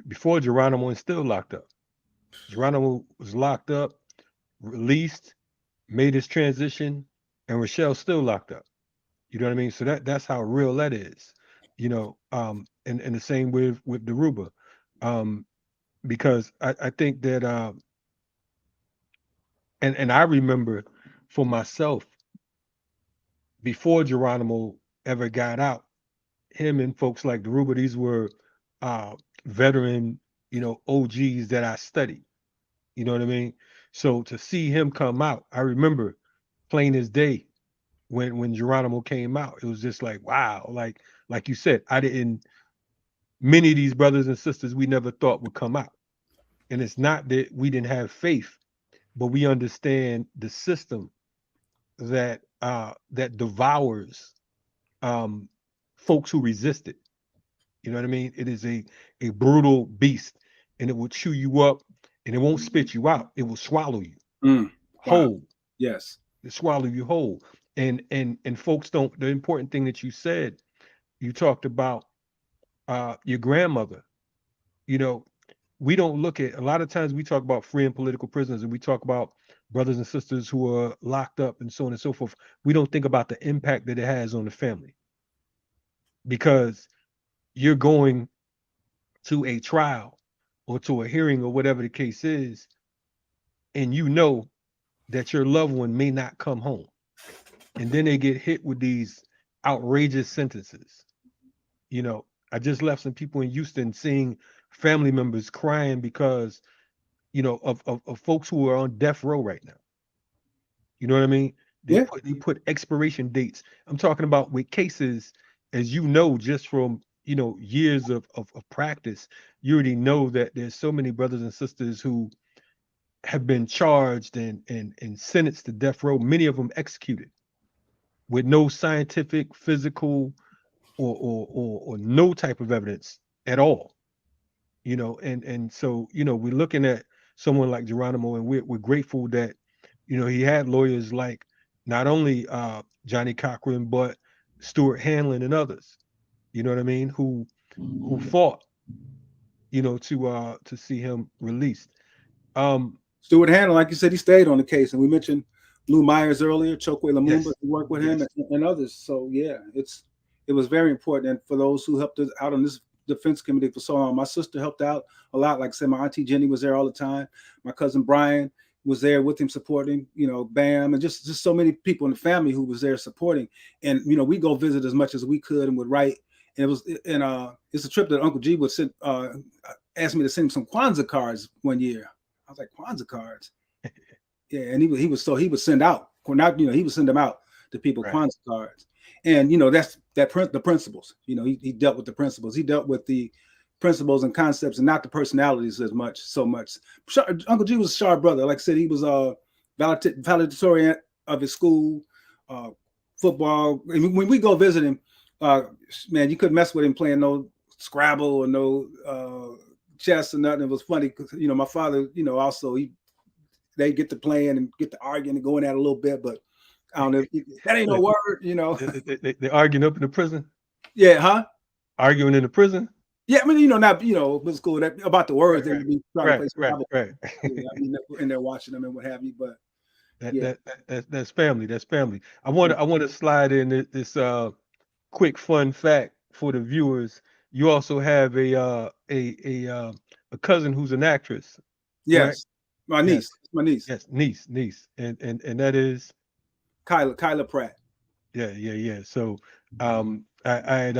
before Geronimo is still locked up. Geronimo was locked up, released, made his transition, and Rochelle's still locked up. You know what I mean? So that's how real that is. And the same with Deruba. Um, because I think that and I remember for myself before Geronimo ever got out, him and folks like Deruba, these were uh veteran, OGs that I studied. You know what I mean? So to see him come out, I remember plain as day when Geronimo came out. It was just like, wow, like you said, I didn't many of these brothers and sisters we never thought would come out. And it's not that we didn't have faith, but we understand the system that devours um folks who resist it. You know what I mean? It is a brutal beast, and it will chew you up, and it won't spit you out. It will swallow you mm, wow, whole. yes, It swallow you whole. And folks don't. The important thing that you said, you talked about your grandmother. You know, we don't look at a lot of times we talk about freeing political prisoners, and we talk about brothers and sisters who are locked up and so on and so forth. We don't think about the impact that it has on the family because you're going to a trial or to a hearing or whatever the case is, and you know that your loved one may not come home. And then they get hit with these outrageous sentences. You know, I just left some people in Houston seeing family members crying because, of folks who are on death row right now. You know what I mean? They yeah, put expiration dates. I'm talking about with cases, as you know, just from years of practice, you already know that there's so many brothers and sisters who have been charged and sentenced to death row, many of them executed with no scientific, physical, or no type of evidence at all. And so we're looking at someone like Geronimo, and we're grateful that he had lawyers like not only Johnny Cochran but Stuart Hanlon and others. You know what I mean? Who fought to see him released. Um, Stuart Hanlon, like you said, he stayed on the case, and we mentioned Lou Myers earlier, Chokwe Lumumba, yes, who worked with him, yes, and others. So yeah, it was very important, and for those who helped us out on this defense committee for so long, my sister helped out a lot. Like I said, my auntie Jenny was there all the time. My cousin Brian was there with him supporting, Bam, and just so many people in the family who was there supporting. And we go visit as much as we could and would write. And it's a trip that Uncle G would send, asked me to send him some Kwanzaa cards one year. I was like, Kwanzaa cards. Yeah, and he would send out, not he would send them out to people, right. Kwanzaa cards. And that's the principles. He dealt with the principles. He dealt with the principles and concepts, and not the personalities so much. Uncle G was a sharp brother. Like I said, he was valedictorian of his school, football. I mean, when we go visit him, man, you couldn't mess with him playing no Scrabble or no chess or nothing. It was funny because my father, also they get to playing and get to arguing and going at it a little bit, but I don't know. That ain't no word. They arguing up in the prison. Yeah, huh? Arguing in the prison. Yeah, I mean, not with school that about the words they Right, would be trying to right, play right, Scrabble. right. Yeah, I mean, in there watching them and what have you. But yeah, That's family. That's family. I want to slide in this quick fun fact for the viewers. You also have a cousin who's an actress, correct? yes, my Yes, niece, yes, niece, and that is Kyla Pratt. yeah. So I had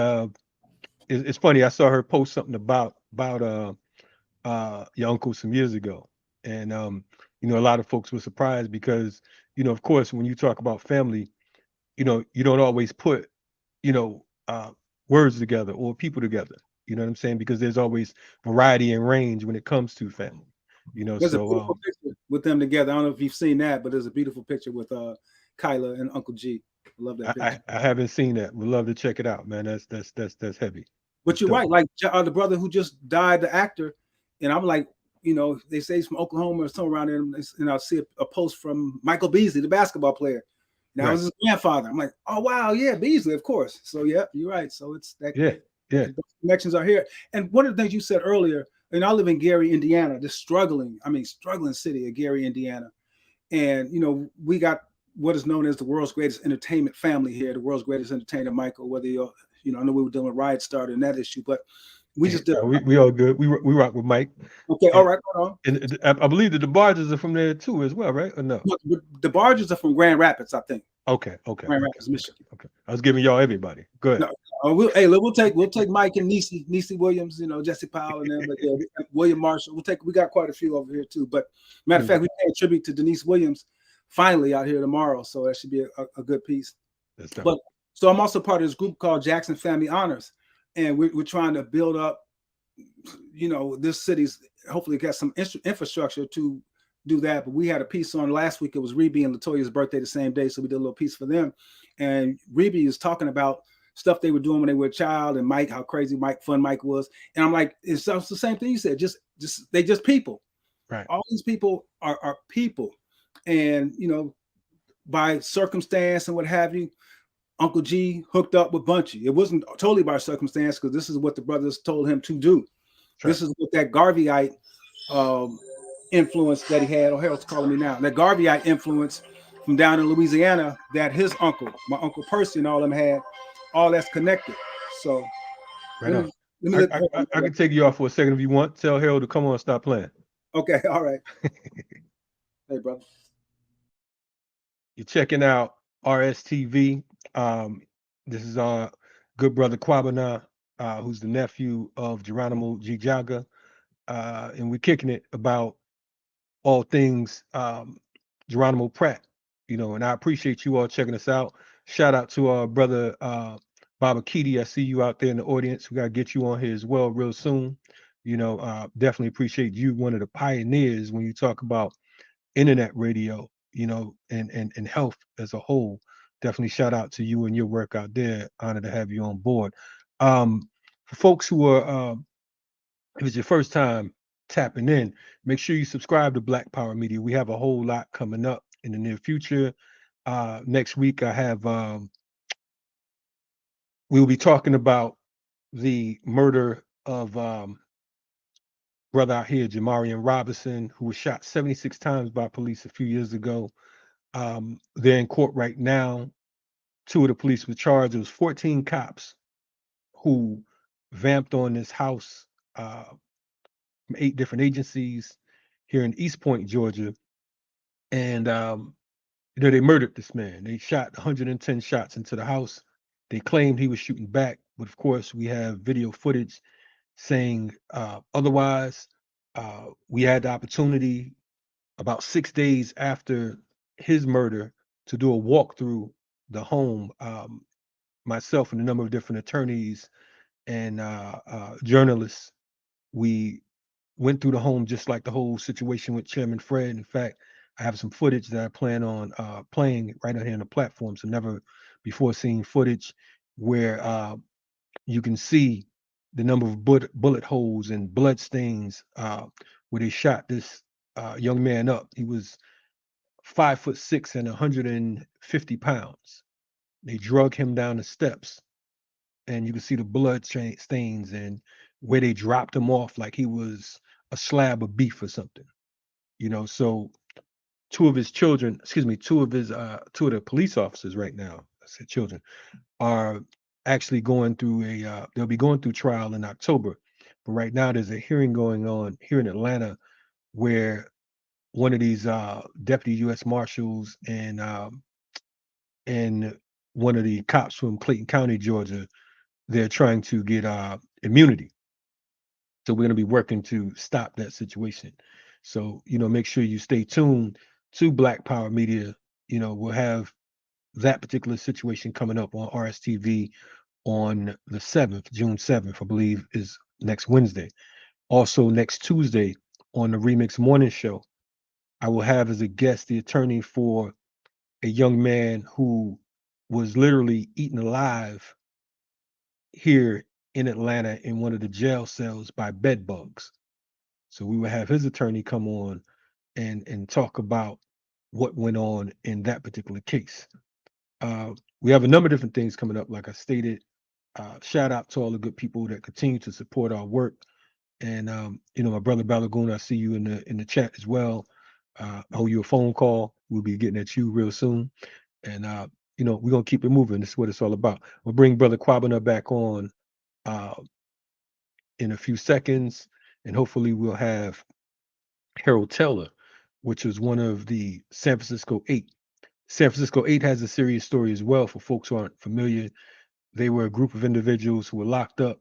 it's funny. I saw her post something about your uncle some years ago, and a lot of folks were surprised because of course when you talk about family, you don't always put you know words together or people together. You know what I'm saying? Because there's always variety and range when it comes to family. There's a So beautiful picture with them together. I don't know if you've seen that, but there's a beautiful picture with Kyla and Uncle G. I love that picture. I haven't seen that. Would love to check it out, man. That's heavy. But That's you're dope. right. Like the brother who just died, the actor, and I'm like, they say he's from Oklahoma or somewhere around there, and I'll see a post from Michael Beasley, the basketball player. And that was his grandfather. I'm like, oh wow, yeah, Beasley, of course. So yeah, you're right. So it's that. Yeah. Those connections are here. And one of the things you said earlier, and I live in Gary, Indiana, this struggling city of Gary, Indiana. And we got what is known as the world's greatest entertainment family here, the world's greatest entertainer, Michael. Whether I know we were dealing with Riot Starter and that issue, but we just did. We all good. We rock with Mike. Okay, all right, hold on. And I believe that the Barges are from there too, as well, right? Or no? The Barges are from Grand Rapids, I think. Okay. Grand Rapids, Michigan. Okay. I was giving y'all everybody. Good. No, we'll take Mike and Niecy Williams, Jesse Powell and them, but yeah, William Marshall. We got quite a few over here too. But matter of fact, we pay a tribute to Denise Williams finally out here tomorrow, so that should be a good piece. But so I'm also part of this group called Jackson Family Honors, and we're trying to build up, this city's hopefully got some infrastructure to do that. But we had a piece on last week. It was Reby and Latoya's birthday the same day, so we did a little piece for them. And Reby is talking about stuff they were doing when they were a child, and Mike, how crazy fun Mike was. And I'm like, it's the same thing you said. They just people. Right. All these people are people, and by circumstance and what have you, Uncle G hooked up with Bunchy. It wasn't totally by circumstance, because this is what the brothers told him to do. Sure. This is what that Garveyite influence that he had. Oh, Harold's calling me now. That Garveyite influence from down in Louisiana that his uncle, my Uncle Percy, and all them had. All that's connected. So, right on. I can take you off for a second if you want. Tell Harold to come on and stop playing. Okay, all right. Hey, brother. You're checking out RSTV. This is our good brother Kwabena, who's the nephew of Geronimo Ji Jaga, and we're kicking it about all things Geronimo Pratt. And I appreciate you all checking us out. Shout out to our brother Baba Keedy. I see you out there in the audience. We got to get you on here as well real soon. Definitely appreciate you, one of the pioneers when you talk about internet radio, and health as a whole. Definitely shout out to you and your work out there. Honored to have you on board. For folks who are, if it's your first time tapping in, make sure you subscribe to Black Power Media. We have a whole lot coming up in the near future. Next week, I have, we'll be talking about the murder of brother out here, Jamarian Robinson, who was shot 76 times by police a few years ago. They're in court right now. 2 of the police were charged. It was 14 cops who vamped on this house from 8 different agencies here in East Point, Georgia. And, they murdered this man. They shot 110 shots into the house. They claimed he was shooting back, but of course we have video footage saying otherwise. We had the opportunity about 6 days after his murder to do a walkthrough the home. Myself and a number of different attorneys and journalists, we went through the home just like the whole situation with Chairman Fred. In fact, I have some footage that I plan on playing right on here on the platform. So never before seen footage where you can see the number of bullet holes and blood stains where they shot this young man up. He was 5'6" and 150 pounds. They drug him down the steps, and you can see the blood stains and where they dropped him off like he was a slab of beef or something. So 2 of his children, excuse me, 2 of the police officers right now, I said children, are actually going through they'll be going through trial in October. But right now there's a hearing going on here in Atlanta where one of these deputy U.S. Marshals and one of the cops from Clayton County, Georgia, they're trying to get immunity. So we're going to be working to stop that situation. So, make sure you stay tuned to Black Power Media. We'll have that particular situation coming up on RSTV on the 7th, June 7th, I believe is next Wednesday. Also next Tuesday on the Remix Morning Show, I will have as a guest the attorney for a young man who was literally eaten alive here in Atlanta in one of the jail cells by bed bugs. So we would have his attorney come on and talk about what went on in that particular case. We have a number of different things coming up, like I stated. Shout out to all the good people that continue to support our work. And my brother Balagoon, I see you in the chat as well. I owe you a phone call. We'll be getting at you real soon. And we're gonna keep it moving. This is what it's all about. We'll bring Brother Kwabena back on uh, in a few seconds, and hopefully we'll have Harold Taylor, which was one of the San Francisco Eight. San Francisco Eight has a serious story as well for folks who aren't familiar. They were a group of individuals who were locked up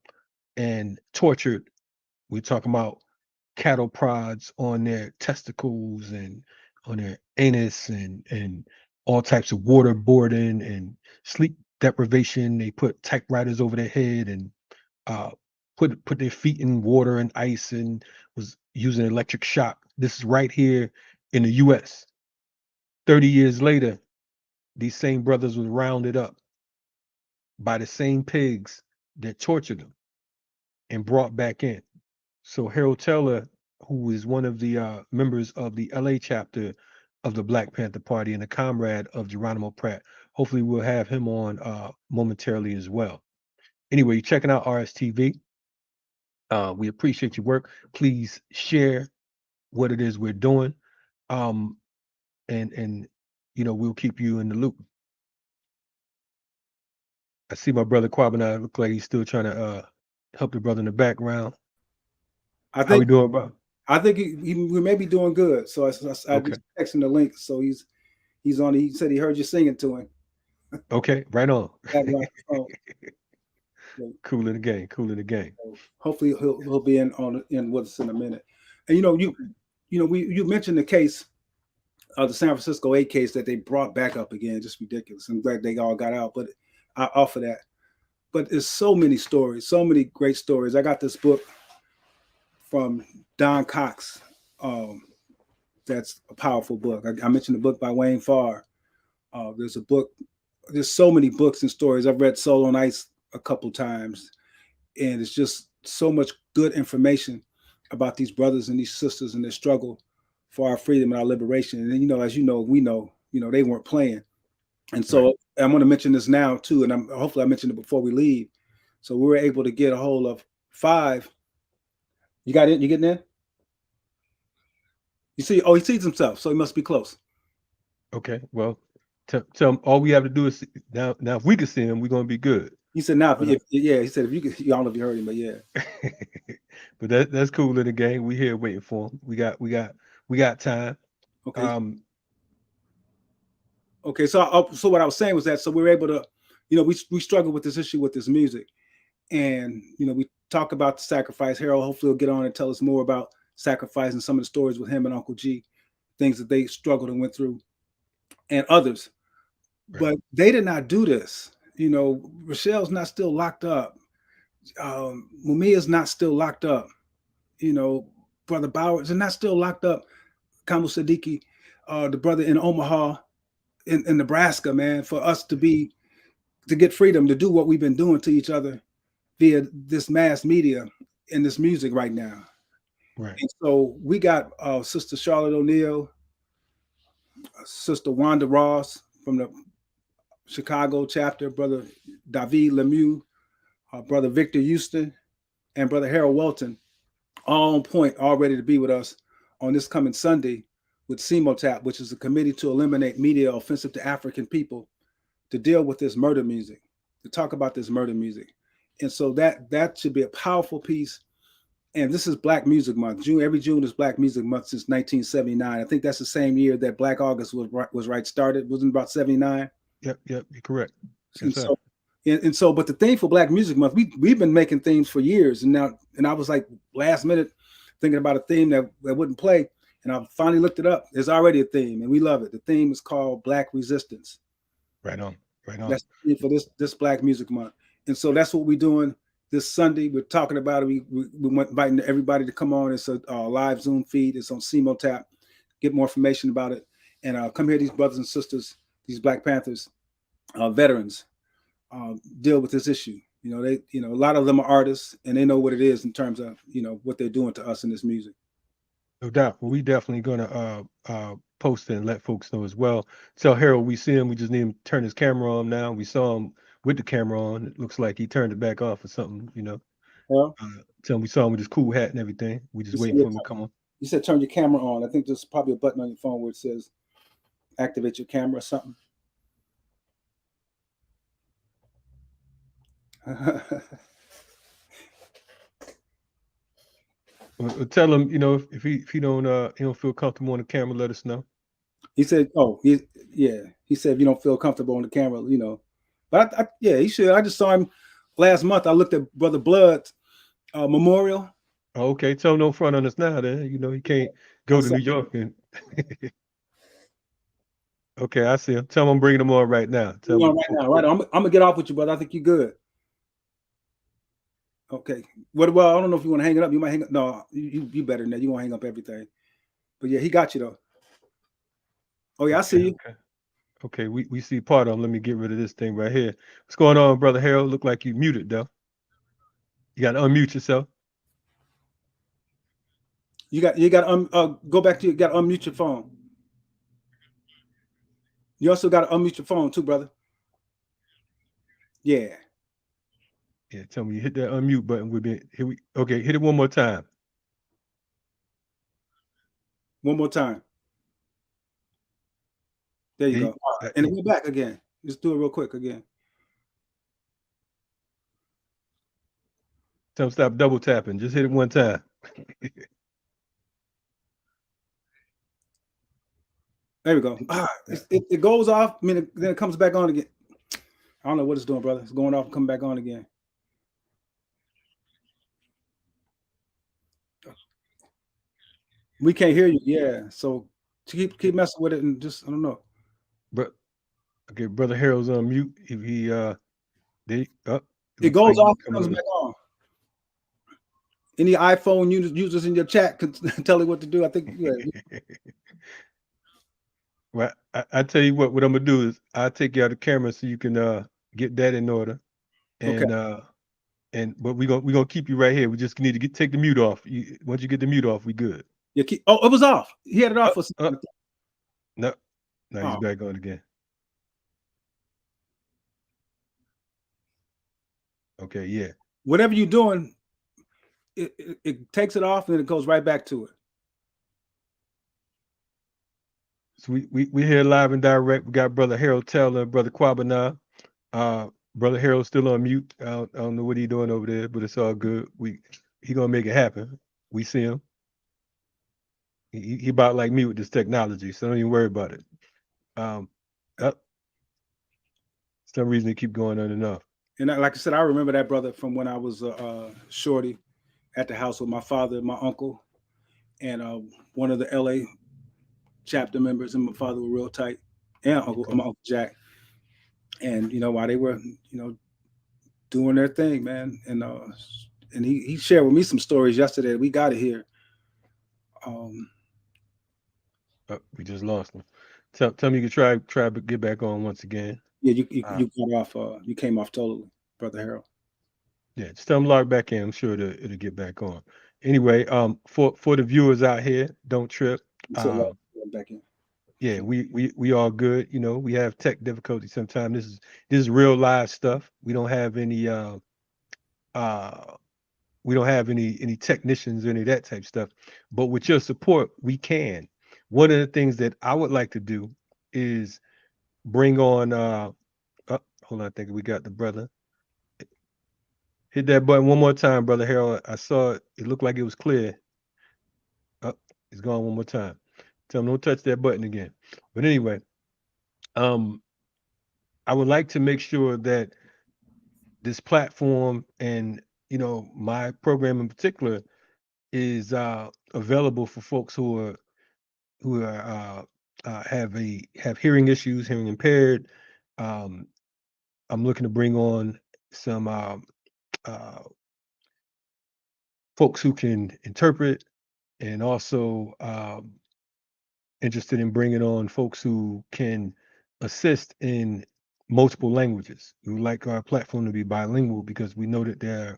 and tortured. We're talking about cattle prods on their testicles and on their anus and all types of waterboarding and sleep deprivation. They put typewriters over their head and uh, put their feet in water and ice and was using electric shock. This is right here in the U.S. 30 years later, these same brothers were rounded up by the same pigs that tortured them and brought back in. So Harold Taylor, who is one of the members of the LA chapter of the Black Panther Party and a comrade of Geronimo Pratt, hopefully we'll have him on momentarily as well. Anyway, you're checking out RSTV. We appreciate your work. Please share what it is we're doing, and we'll keep you in the loop. I see my brother Kwabena look like he's still trying to help the brother in the background. How we doing, bro? I think we may be doing good. So I just texting the link. So he's on. He said he heard you singing to him. Okay, right on. So, cool in the game. Cool in the game. So hopefully he'll be in with us in a minute. And you mentioned the case of the San Francisco 8 case that they brought back up again. Just ridiculous. I'm glad they all got out, but I offer that. But there's so many stories, so many great stories. I got this book from Don Cox. That's a powerful book. I mentioned the book by Wayne Farr. There's so many books and stories. I've read Soul on Ice a couple times, and it's just so much good information about these brothers and these sisters and their struggle for our freedom and our liberation. And then, as we know, they weren't playing. And so right. I'm going to mention this now too, and hopefully I mentioned it before we leave. So we were able to get a hold of 5. You got it? You getting in? You see? Oh, he sees himself, so he must be close. Okay. Well, tell him all we have to do is now. If we can see him, we're gonna be good. He said, "Now, he said if you could." I don't know if you heard him, but yeah. But that's cool in the game. We here waiting for him. We got time. Okay. Okay. So what I was saying was that we were able to, we struggle with this issue with this music, and we talk about the sacrifice. Harold hopefully will get on and tell us more about sacrifice and some of the stories with him and Uncle G, things that they struggled and went through, and others. Right. But they did not do this. Rochelle's not still locked up. Mumia's not still locked up. Brother Bowers is not still locked up. Kamu Siddiqui, the brother in Omaha, in Nebraska, man, for us to get freedom to do what we've been doing to each other via this mass media and this music right now. Right. And so we got Sister Charlotte O'Neill, Sister Wanda Ross from the Chicago chapter, Brother David Lemieux, Brother Victor Houston, and Brother Harold Welton, all on point, all ready to be with us on this coming Sunday with CMOTAP, which is a committee to eliminate media offensive to African people, to deal with this murder music, to talk about this murder music. And so that should be a powerful piece. And this is Black Music Month. Every June is Black Music Month since 1979. I think that's the same year that Black August was started. Wasn't about 79? Yep, you're correct. And so, but the theme for Black Music Month, we've been making themes for years, and I was like last minute thinking about a theme that wouldn't play, and I finally looked it up. There's already a theme, and we love it. The theme is called Black Resistance. Right on. That's the theme for this Black Music Month, and so that's what we're doing this Sunday. We're talking about it. We went inviting everybody to come on. It's a live Zoom feed. It's on CMOTAP. Get more information about it, and come hear these brothers and sisters these Black Panthers veterans deal with this issue. They, a lot of them are artists, and they know what it is in terms of what they're doing to us in this music. No doubt. Well, we definitely gonna post it and let folks know as well. Tell Harold we see him. We just need him to turn his camera on now. We saw him with the camera on. It looks like he turned it back off or something. Yeah. Tell him we saw him with his cool hat and everything. We just waiting for him to come on. You said turn your camera on. I think there's probably a button on your phone where it says activate your camera or something. Well, tell him, if he don't feel comfortable on the camera, let us know. He said, he said if you don't feel comfortable on the camera, but he should. I just saw him last month. I looked at Brother Blood's memorial. Oh, okay, tell him no front on us now. Then he can't go to New York and. Okay, I see him. Tell him I'm bringing him on right now. Tell him right now, right? I'm gonna get off with you, brother. I think you're good. Okay. Well, I don't know if you want to hang it up. You might hang up. No, you better than that. You won't hang up everything. But yeah, he got you though. Oh yeah, I see you. Okay, we see part of him. Let me get rid of this thing right here. What's going on, Brother Harold? Look like you muted though. You got to unmute yourself. You got go back to you got to unmute your phone. You also got to unmute your phone too, brother. Yeah. Yeah, tell me you hit that unmute button. Okay, hit it one more time. One more time. There you go. And then go back again. Just do it real quick again. Tell him stop double tapping. Just hit it one time. There we go. It goes off. I mean, then it comes back on again. I don't know what it's doing, brother. It's going off and coming back on again. We can't hear you. Yeah. So keep messing with it and just I don't know. But okay, Brother Harold's on mute. If he it goes off and comes back on. Any iPhone users in your chat could tell you what to do. I think Well, I tell you what I'm gonna do is I'll take you out of the camera so you can get that in order. And but we're gonna keep you right here. We just need to take the mute off. Once you get the mute off, we good. Yeah, it was off. He had it off for some No, he's back on again. Okay, yeah. Whatever you're doing, it takes it off and then it goes right back to it. So we here live and direct. We got Brother Harold Taylor, Brother Kwabena. Brother Harold's still on mute. I don't know what he's doing over there, but it's all good. He gonna make it happen. We see him. He about like me with this technology, so don't even worry about it. Some reason they keep going on and off. And like I said, I remember that brother from when I was shorty at the house with my father, my uncle, and one of the LA chapter members, and my father were real tight, and my Uncle Jack. And while they were doing their thing, man, and he shared with me some stories yesterday. We got to hear. We just lost him. Tell me you can try to get back on once again. Yeah, you got off. You came off totally, Brother Harold. Yeah, just tell him log back in. I'm sure it'll get back on. Anyway, for the viewers out here, don't trip. Back in. Yeah, we all good. We have tech difficulties sometimes. This is real live stuff. We don't have any technicians or any of that type stuff. But with your support, we can. One of the things that I would like to do is bring on hold on, I think we got the brother. Hit that button one more time, Brother Harold. I saw it. It looked like it was clear. It's gone one more time. Tell him don't touch that button again. But anyway, I would like to make sure that this platform and my program in particular is available for folks who have hearing issues, hearing impaired. I'm looking to bring on some folks who can interpret, and also interested in bringing on folks who can assist in multiple languages. We would like our platform to be bilingual because we know that there are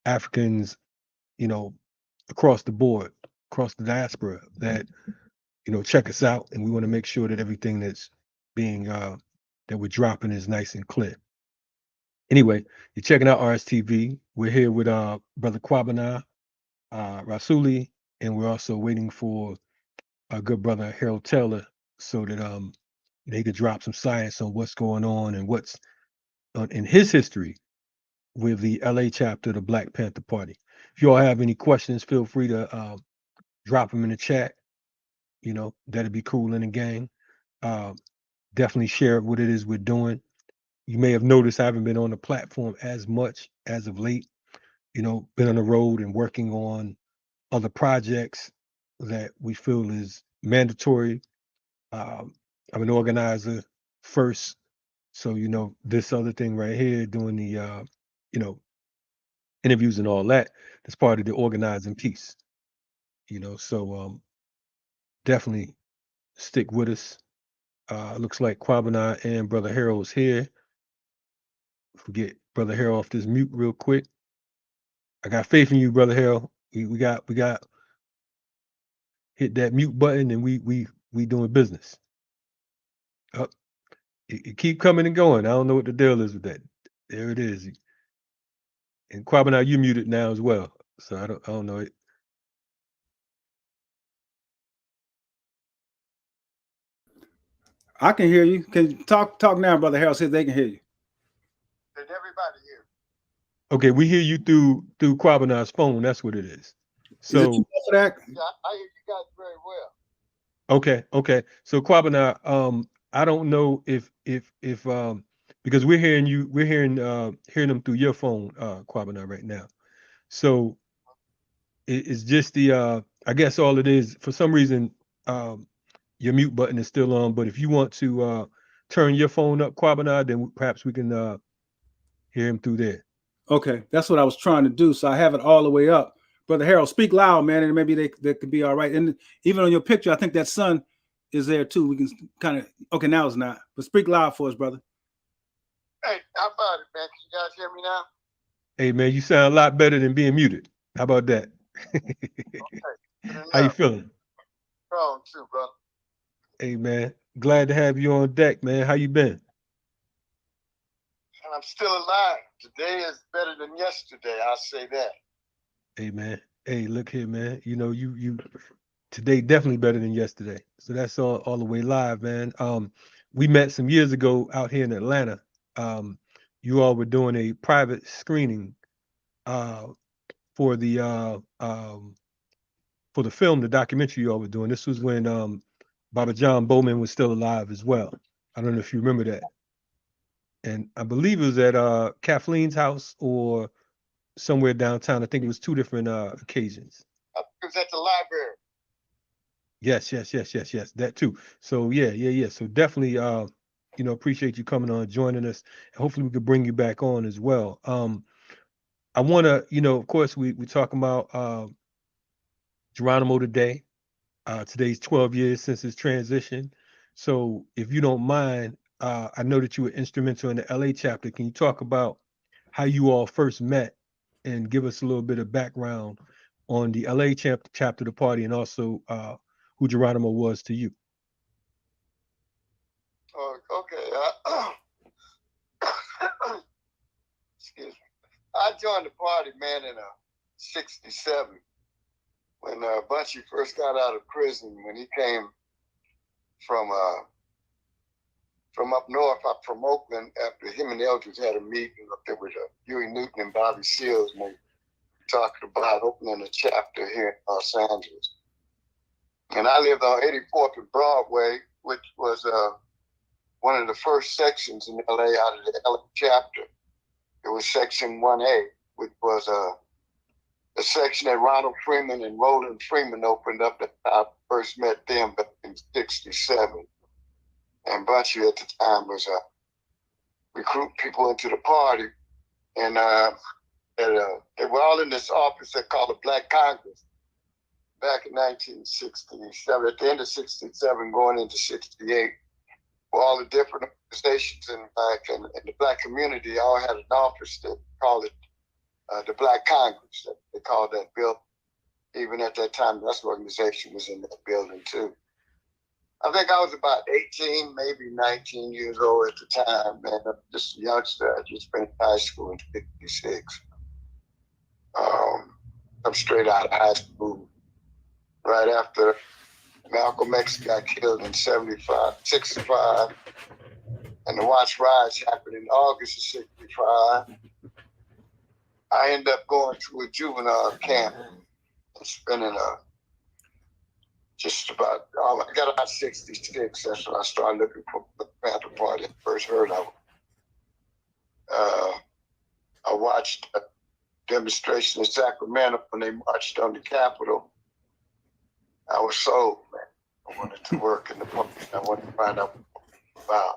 Africans, you know, across the board, across the diaspora that, check us out, and we want to make sure that everything that's being that we're dropping is nice and clear. Anyway, you're checking out RSTV. We're here with brother Kwabena Rasuli, and we're also waiting for our good brother Harold Taylor so that they could drop some science on what's going on and what's in his history with the LA chapter of the Black Panther Party. If you all have any questions, feel free to drop them in the chat. That'd be cool in the gang. Uh, Definitely share what it is we're doing. You may have noticed I haven't been on the platform as much as of late. Been on the road and working on other projects that we feel is mandatory. I'm an organizer first. So, this other thing right here, doing the, you know, interviews and all that, that's part of the organizing piece, So definitely stick with us. Looks like Kwabena and Brother Harold's here. Get Brother Harold off this mute real quick. I got faith in you, Brother Harold. We got hit that mute button and we doing business. It keep coming and going. I don't know what the deal is with that. There it is. And Kwabena, you muted now as well. So I don't know it. I can hear you. Can you talk now, Brother Harold? See if they can hear you. Can everybody hear? Okay, we hear you through Kwabena's phone. That's what it is. So is it too much for that? Yeah, I hear you guys very well. Okay. So Kwabena, I don't know if because we're hearing hearing them through your phone, Kwabena, right now. So it's just the I guess all it is, for some reason, your mute button is still on, but if you want to turn your phone up, Kwabena, then perhaps we can hear him through there. Okay, that's what I was trying to do. So I have it all the way up. Brother Harold, speak loud, man, and maybe they could be all right. And even on your picture, I think that sun is there too. We can kind of, okay, now it's not, but speak loud for us, brother. Hey, how about it, man? Can you guys hear me now? Hey, man, you sound a lot better than being muted. How about that? Okay. How you feeling? Strong too, bro. Hey, man, glad to have you on deck, man. How you been? And I'm still alive. Today is better than yesterday. I'll say that. Hey, man. Hey, look here, man. You today definitely better than yesterday. So that's all the way live, man. We met some years ago out here in Atlanta. You all were doing a private screening for the film, the documentary you all were doing. This was when Baba John Bowman was still alive as well. I don't know if you remember that. And I believe it was at Kathleen's house or somewhere downtown. I think it was two different occasions. I was at the library. Yes. That too. So yeah. So definitely appreciate you coming on, joining us. Hopefully we could bring you back on as well. I wanna, of course we talking about Geronimo today. Today's 12 years since his transition. So if you don't mind, I know that you were instrumental in the LA chapter. Can you talk about how you all first met and give us a little bit of background on the LA chapter of the party, and also who Geronimo was to you? Okay. Excuse me. I joined the party, man, in '67 when Bunchy first got out of prison. When he came from up north, up from Oakland, after him and Eldridge had a meeting up there with Huey Newton and Bobby Seals, and they talked about opening a chapter here in Los Angeles. And I lived on 84th and Broadway, which was one of the first sections in LA out of the LA chapter. It was section 1A, which was a section that Ronald Freeman and Roland Freeman opened up that I first met them back in '67. And Bunchy at the time was recruiting people into the party. And they were all in this office they called the Black Congress back in 1967, at the end of '67, going into '68. for all the different organizations in the Black community, all had an office that called it the Black Congress. They called that building. Even at that time, that organization was in that building too. I think I was about 18, maybe 19 years old at the time, man. Just a youngster. I just finished high school in '56. I'm straight out of high school right after Malcolm X got killed in '65, and the Watch Riots happened in August of '65. I ended up going to a juvenile camp and spending just about, I got about 66. That's when I started looking for the Panther Party. I first heard of it. I watched a demonstration in Sacramento when they marched on the Capitol. I was sold, man. I wanted to work in the party. I wanted to find out what it was about.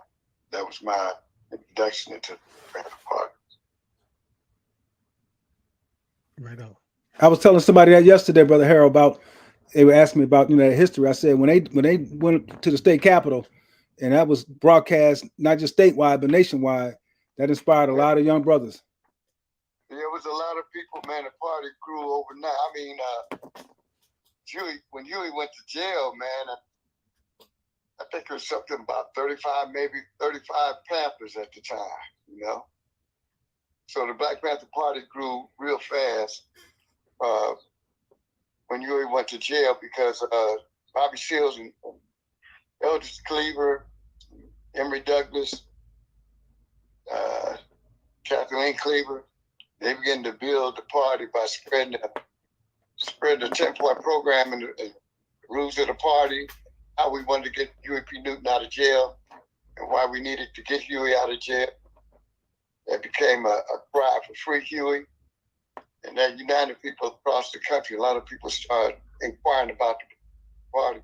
That was my introduction into the Panther Party. Right on. I was telling somebody that yesterday, Brother Harold, about they were asking me about history. I said when they went to the state capitol, and that was broadcast not just statewide but nationwide, that inspired a lot of young brothers. Yeah, it was a lot of people, man. The party grew overnight. I mean, when Huey went to jail, man, I think it was something about 35, maybe 35 Panthers at the time, you know. So the Black Panther Party grew real fast when Huey went to jail because Bobby Seals and Eldridge Cleaver, Emory Douglas, Kathleen Cleaver, they began to build the party by spreading the 10-point program and the rules of the party, how we wanted to get Huey P. Newton out of jail, and why we needed to get Huey out of jail. That became a cry for free Huey, and that united people across the country. A lot of people started inquiring about the party.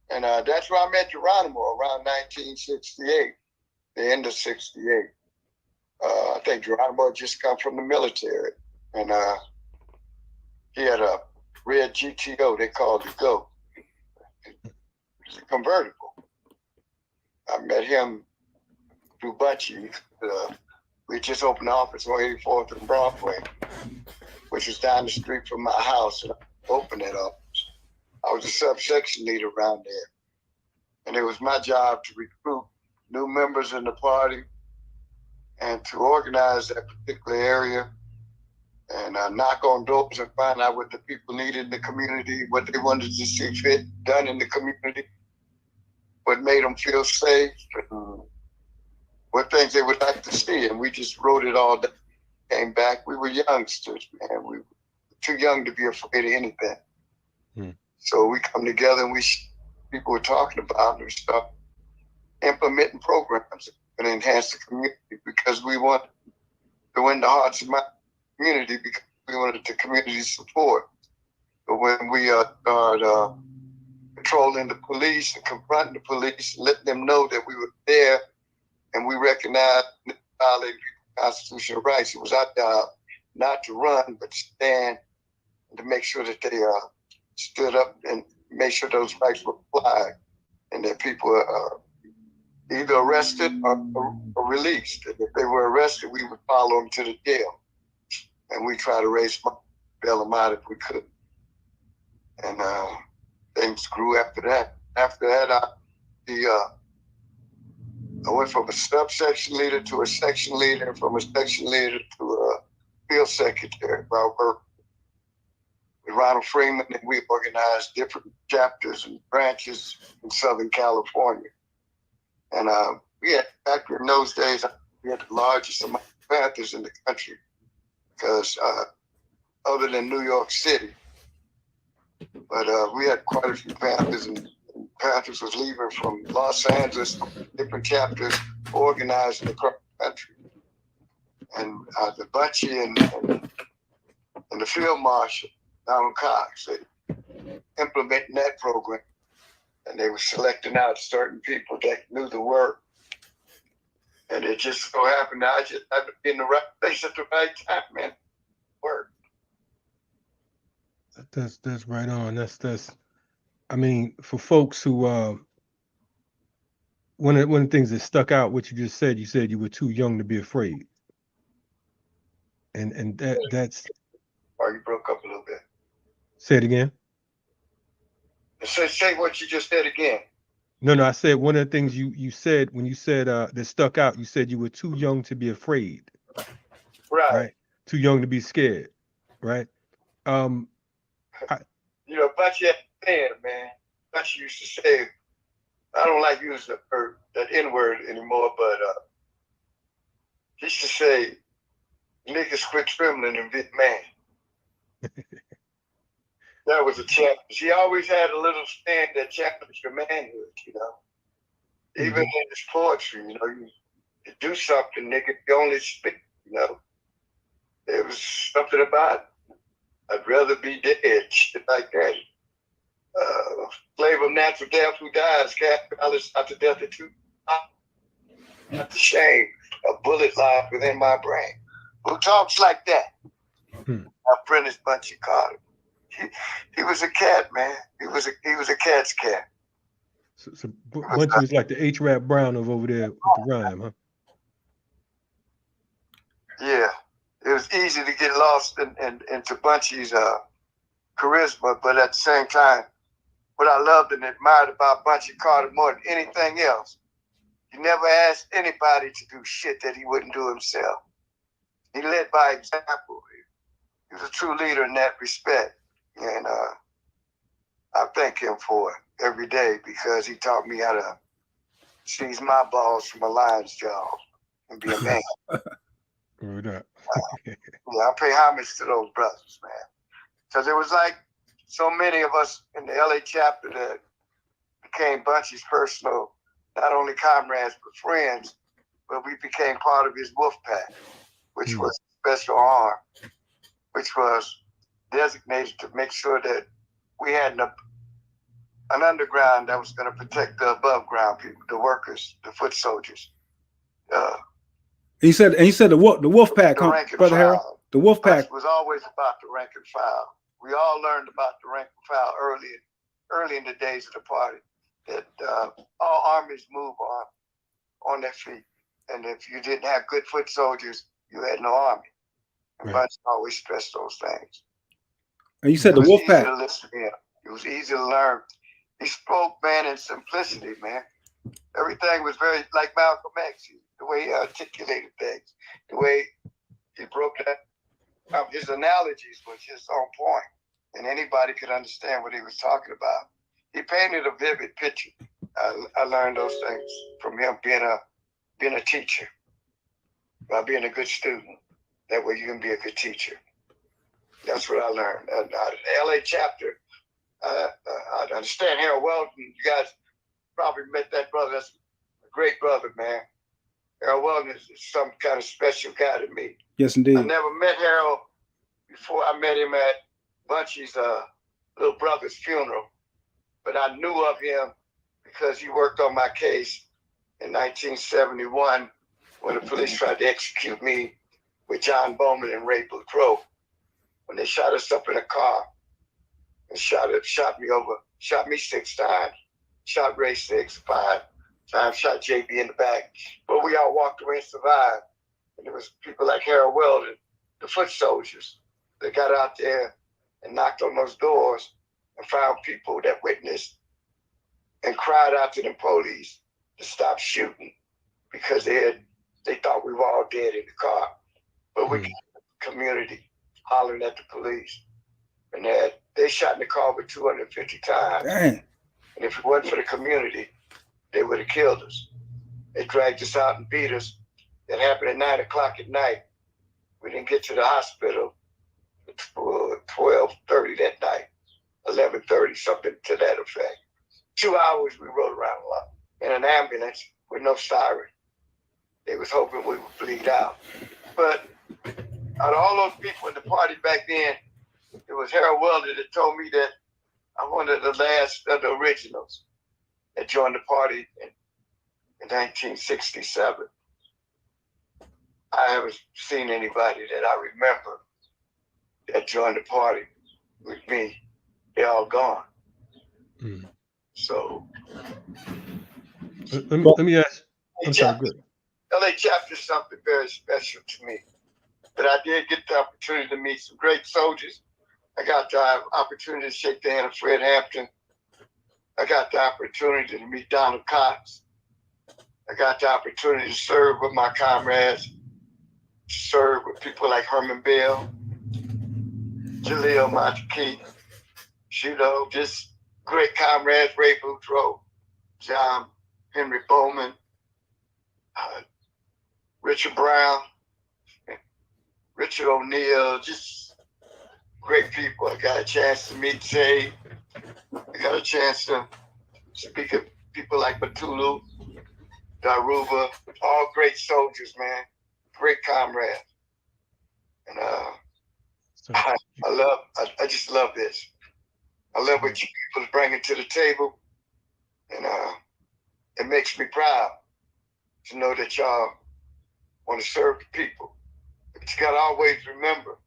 And that's where I met Geronimo around 1968, the end of '68. I think Geronimo had just come from the military, and he had a red GTO they called the GO. It was a convertible. I met him through Butchie. We just opened the office on 84th and Broadway, which was down the street from my house, and I opened that office. I was a subsection leader around there, and it was my job to recruit new members in the party and to organize that particular area and knock on doors and find out what the people needed in the community, what they wanted to see fit done in the community, what made them feel safe, what things they would like to see. And we just wrote it all down. Came back. We were youngsters, man. We were too young to be afraid of anything. So we come together and people were talking about and start implementing programs and enhance the community because we want to win the hearts of my community because we wanted the community support. But when we started patrolling the police and confronting the police and letting them know that we were there and we recognized violating constitutional rights, it was our job not to run but to stand and to make sure that they stood up and made sure those rights were applied and that people were either arrested or released. And if they were arrested, we would follow them to the jail. And we try to raise money, bail them out if we could. And things grew after that. After that, I went from a subsection leader to a section leader, and from a section leader to a field secretary. I worked with Ronald Freeman, and we organized different chapters and branches in Southern California. And back in those days, we had the largest amount of Panthers in the country because other than New York City, but we had quite a few Panthers, and Panthers was leaving from Los Angeles, different chapters organizing across the country. And the Butchie and the field marshal, Donald Cox, they implementing that program. And they were selecting out certain people that knew the work. And it just so happened that I just happened to be in the right place at the right time, man. Work. That's right on. That's I mean, for folks who one of the things that stuck out, what you said you were too young to be afraid. And that's Or you broke up a little bit. say it again. Say what you just said again. No, I said one of the things you said when you said that stuck out, you said you were too young to be afraid. Right? Too young to be scared. Right? You know, Butchie had said, man. Butchie used to say, I don't like using that N-word anymore, but he used to say, niggas quit trembling and get mad. That was a challenge. He always had a little stand that challenged your manhood, you know. Even in his poetry, you know, you do something, nigga, you only speak, you know. There was something about it. I'd rather be dead, shit like that. Slave of natural death who dies, cast after death at two. Not the shame, a bullet lies within my brain. Who talks like that? Our friend is Bunchy Carter. He was a cat, man. He was a cat's cat. So Bunchy was like the H-Rap Brown of over there with the rhyme, huh? Yeah, it was easy to get lost into Bunchy's charisma, but at the same time, what I loved and admired about Bunchy Carter more than anything else, he never asked anybody to do shit that he wouldn't do himself. He led by example. He was a true leader in that respect, and I thank him for it every day because he taught me how to seize my balls from a lion's jaws and be a man. Yeah, I pay homage to those brothers, man. Because it was like so many of us in the LA chapter that became Bunchy's personal, not only comrades, but friends, but we became part of his wolf pack, which was special arm, which was designated to make sure that we had an underground that was going to protect the above ground people, the workers, the foot soldiers. He said the wolf pack, Brother Harold. The wolf pack was always about the rank and file. We all learned about the rank and file early in the days of the party. That all armies move on their feet, and if you didn't have good foot soldiers, you had no army. And Bunch always stressed those things. And you said the wolf pack. It was easy to listen to him. It was easy to learn. He spoke, man, in simplicity, man. Everything was very like Malcolm X. The way he articulated things, the way he broke that. His analogies was just on point, and anybody could understand what he was talking about. He painted a vivid picture. I learned those things from him being a teacher, by being a good student. That way you can be a good teacher. That's what I learned. The LA chapter, I understand Harold Weldon. You guys probably met that brother. That's a great brother, man. Harold Weldon is some kind of special guy to me. Yes, indeed. I never met Harold before I met him at Bunchy's little brother's funeral, but I knew of him because he worked on my case in 1971 when the police tried to execute me with John Bowman and Ray Boudreaux when they shot us up in a car and shot me 6 times, shot Ray 5 times, shot JB in the back. But we all walked away and survived. And there was people like Harold Weldon, the foot soldiers, that got out there and knocked on those doors and found people that witnessed and cried out to the police to stop shooting because they thought we were all dead in the car. But we got the community hollering at the police. And they shot in the car with 250 times. Dang. And if it wasn't for the community, they would have killed us. They dragged us out and beat us. That happened at 9 o'clock at night. We didn't get to the hospital until 12:30 that night, 11:30, something to that effect. 2 hours we rode around a lot in an ambulance with no siren. They was hoping we would bleed out. But out of all those people in the party back then, it was Harold Weldon that told me that I'm one of the last of the originals that joined the party in 1967. I haven't seen anybody that I remember that joined the party with me. They're all gone. So Let me ask. I'm sorry, chapter, good. LA chapter is something very special to me. But I did get the opportunity to meet some great soldiers. I got the opportunity to shake the hand of Fred Hampton. I got the opportunity to meet Donald Cox. I got the opportunity to serve with my comrades, serve with people like Herman Bell, Jaleel Montekeith, just great comrades, Ray Boudreaux, John Henry Bowman, Richard Brown, Richard O'Neill, just great people. I got a chance to meet Jay. I got a chance to speak of people like Batulu, Daruba, all great soldiers, man. Great comrades. And I just love this. I love what you people bringing to the table. And it makes me proud to know that y'all want to serve the people. But you got to always remember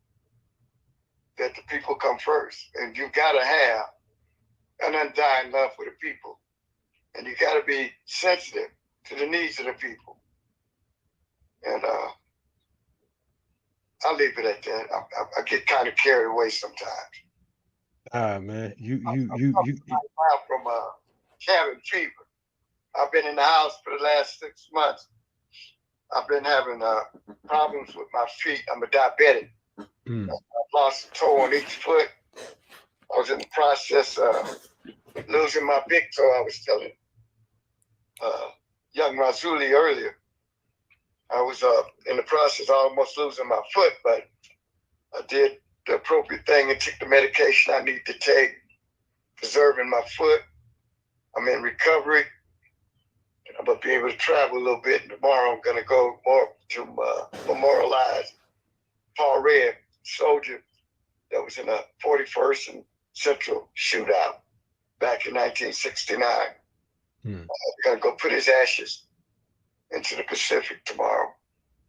that the people come first. And you got to have an undying love for the people. And you got to be sensitive to the needs of the people. And I'll leave it at that. I get kind of carried away sometimes. Man, I'm from cabin fever. I've been in the house for the last 6 months. I've been having problems with my feet. I'm a diabetic. I've lost a toe on each foot. I was in the process of losing my big toe. I was telling young Razuli earlier. I was in the process of almost losing my foot, but I did the appropriate thing and took the medication I need to take, preserving my foot. I'm in recovery. I'm going to be able to travel a little bit. And tomorrow I'm going to go more to memorialize Paul Red, soldier that was in a 41st and Central shootout back in 1969. I'm going to go put his ashes into the Pacific tomorrow.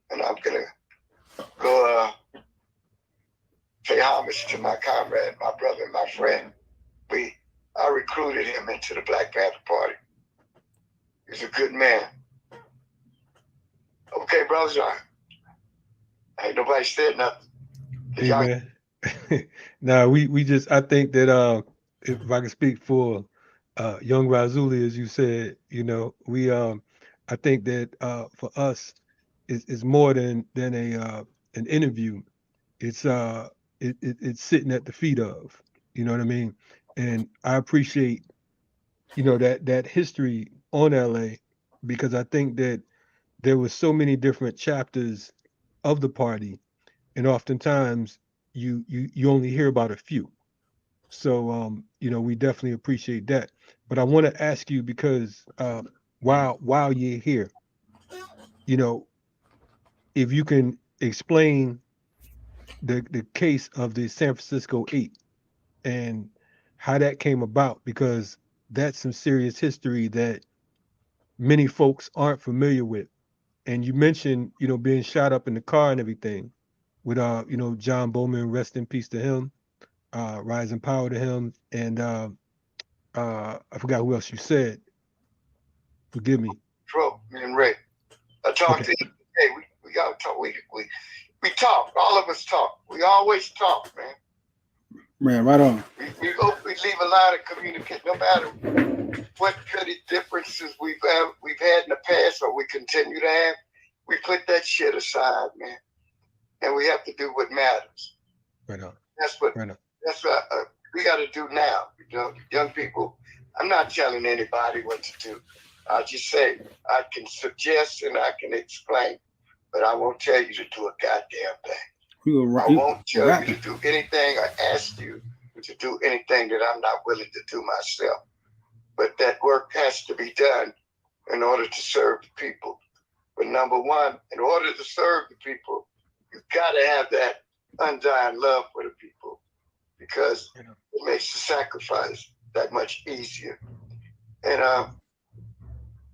And I'm going to go pay homage to my comrade, my brother, and my friend. I recruited him into the Black Panther Party. He's a good man. Okay, brothers. Ain't nobody said nothing. hey, man. Nah, we just, I think that if I can speak for young Razuli, as you said, we I think that for us it's more than an interview. It's it's sitting at the feet of, you know what I mean? And I appreciate, that history on LA, because I think that there was so many different chapters of the party, and oftentimes you only hear about a few. So we definitely appreciate that. But I want to ask you, because while you're here, if you can explain the case of the San Francisco 8 and how that came about, because that's some serious history that many folks aren't familiar with. And you mentioned, being shot up in the car and everything with, John Bowman, rest in peace to him, rise in power to him. And I forgot who else you said. Forgive me. Bro, me and Ray. I talked to him today. We got to talk. We talk. All of us talk. We always talk, man. Man, right on. We leave a lot of communication, no matter what petty differences we've had in the past or we continue to have. We put that shit aside, man, and we have to do what matters. Right on. That's what we got to do now. Young people. I'm not telling anybody what to do. I just say I can suggest and I can explain, but I won't tell you to do a goddamn thing. I won't tell you to do anything or ask you to do anything that I'm not willing to do myself. But that work has to be done in order to serve the people. But number one, in order to serve the people, you've got to have that undying love for the people, because it makes the sacrifice that much easier. And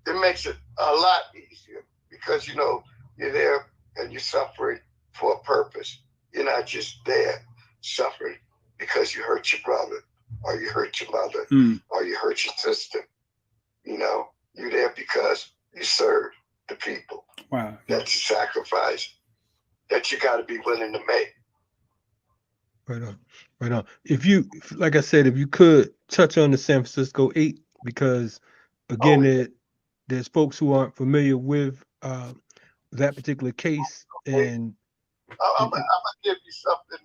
it makes it a lot easier because, you're there and you're suffering for a purpose. You're not just there suffering because you hurt your brother or you hurt your mother or you hurt your sister. You're there because sacrifice that you got to be willing to make. Right on. Right on. If you, like I said, if you could touch on the San Francisco 8, because again, there's folks who aren't familiar with that particular case. And I'm gonna give you something.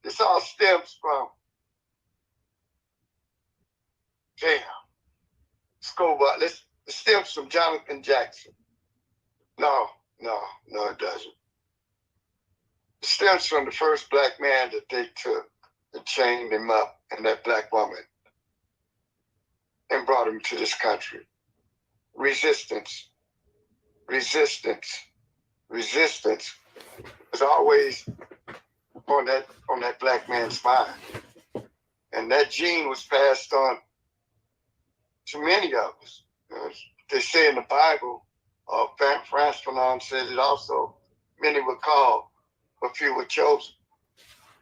This all stems from schoolboy. It stems from Jonathan Jackson. No, it doesn't. It stems from the first black man that they took and chained him up, and that black woman, and brought him to this country. Resistance is always on that black man's mind. And that gene was passed on to many of us. They say in the Bible, Frantz Fanon says it also, many were called, but few were chosen.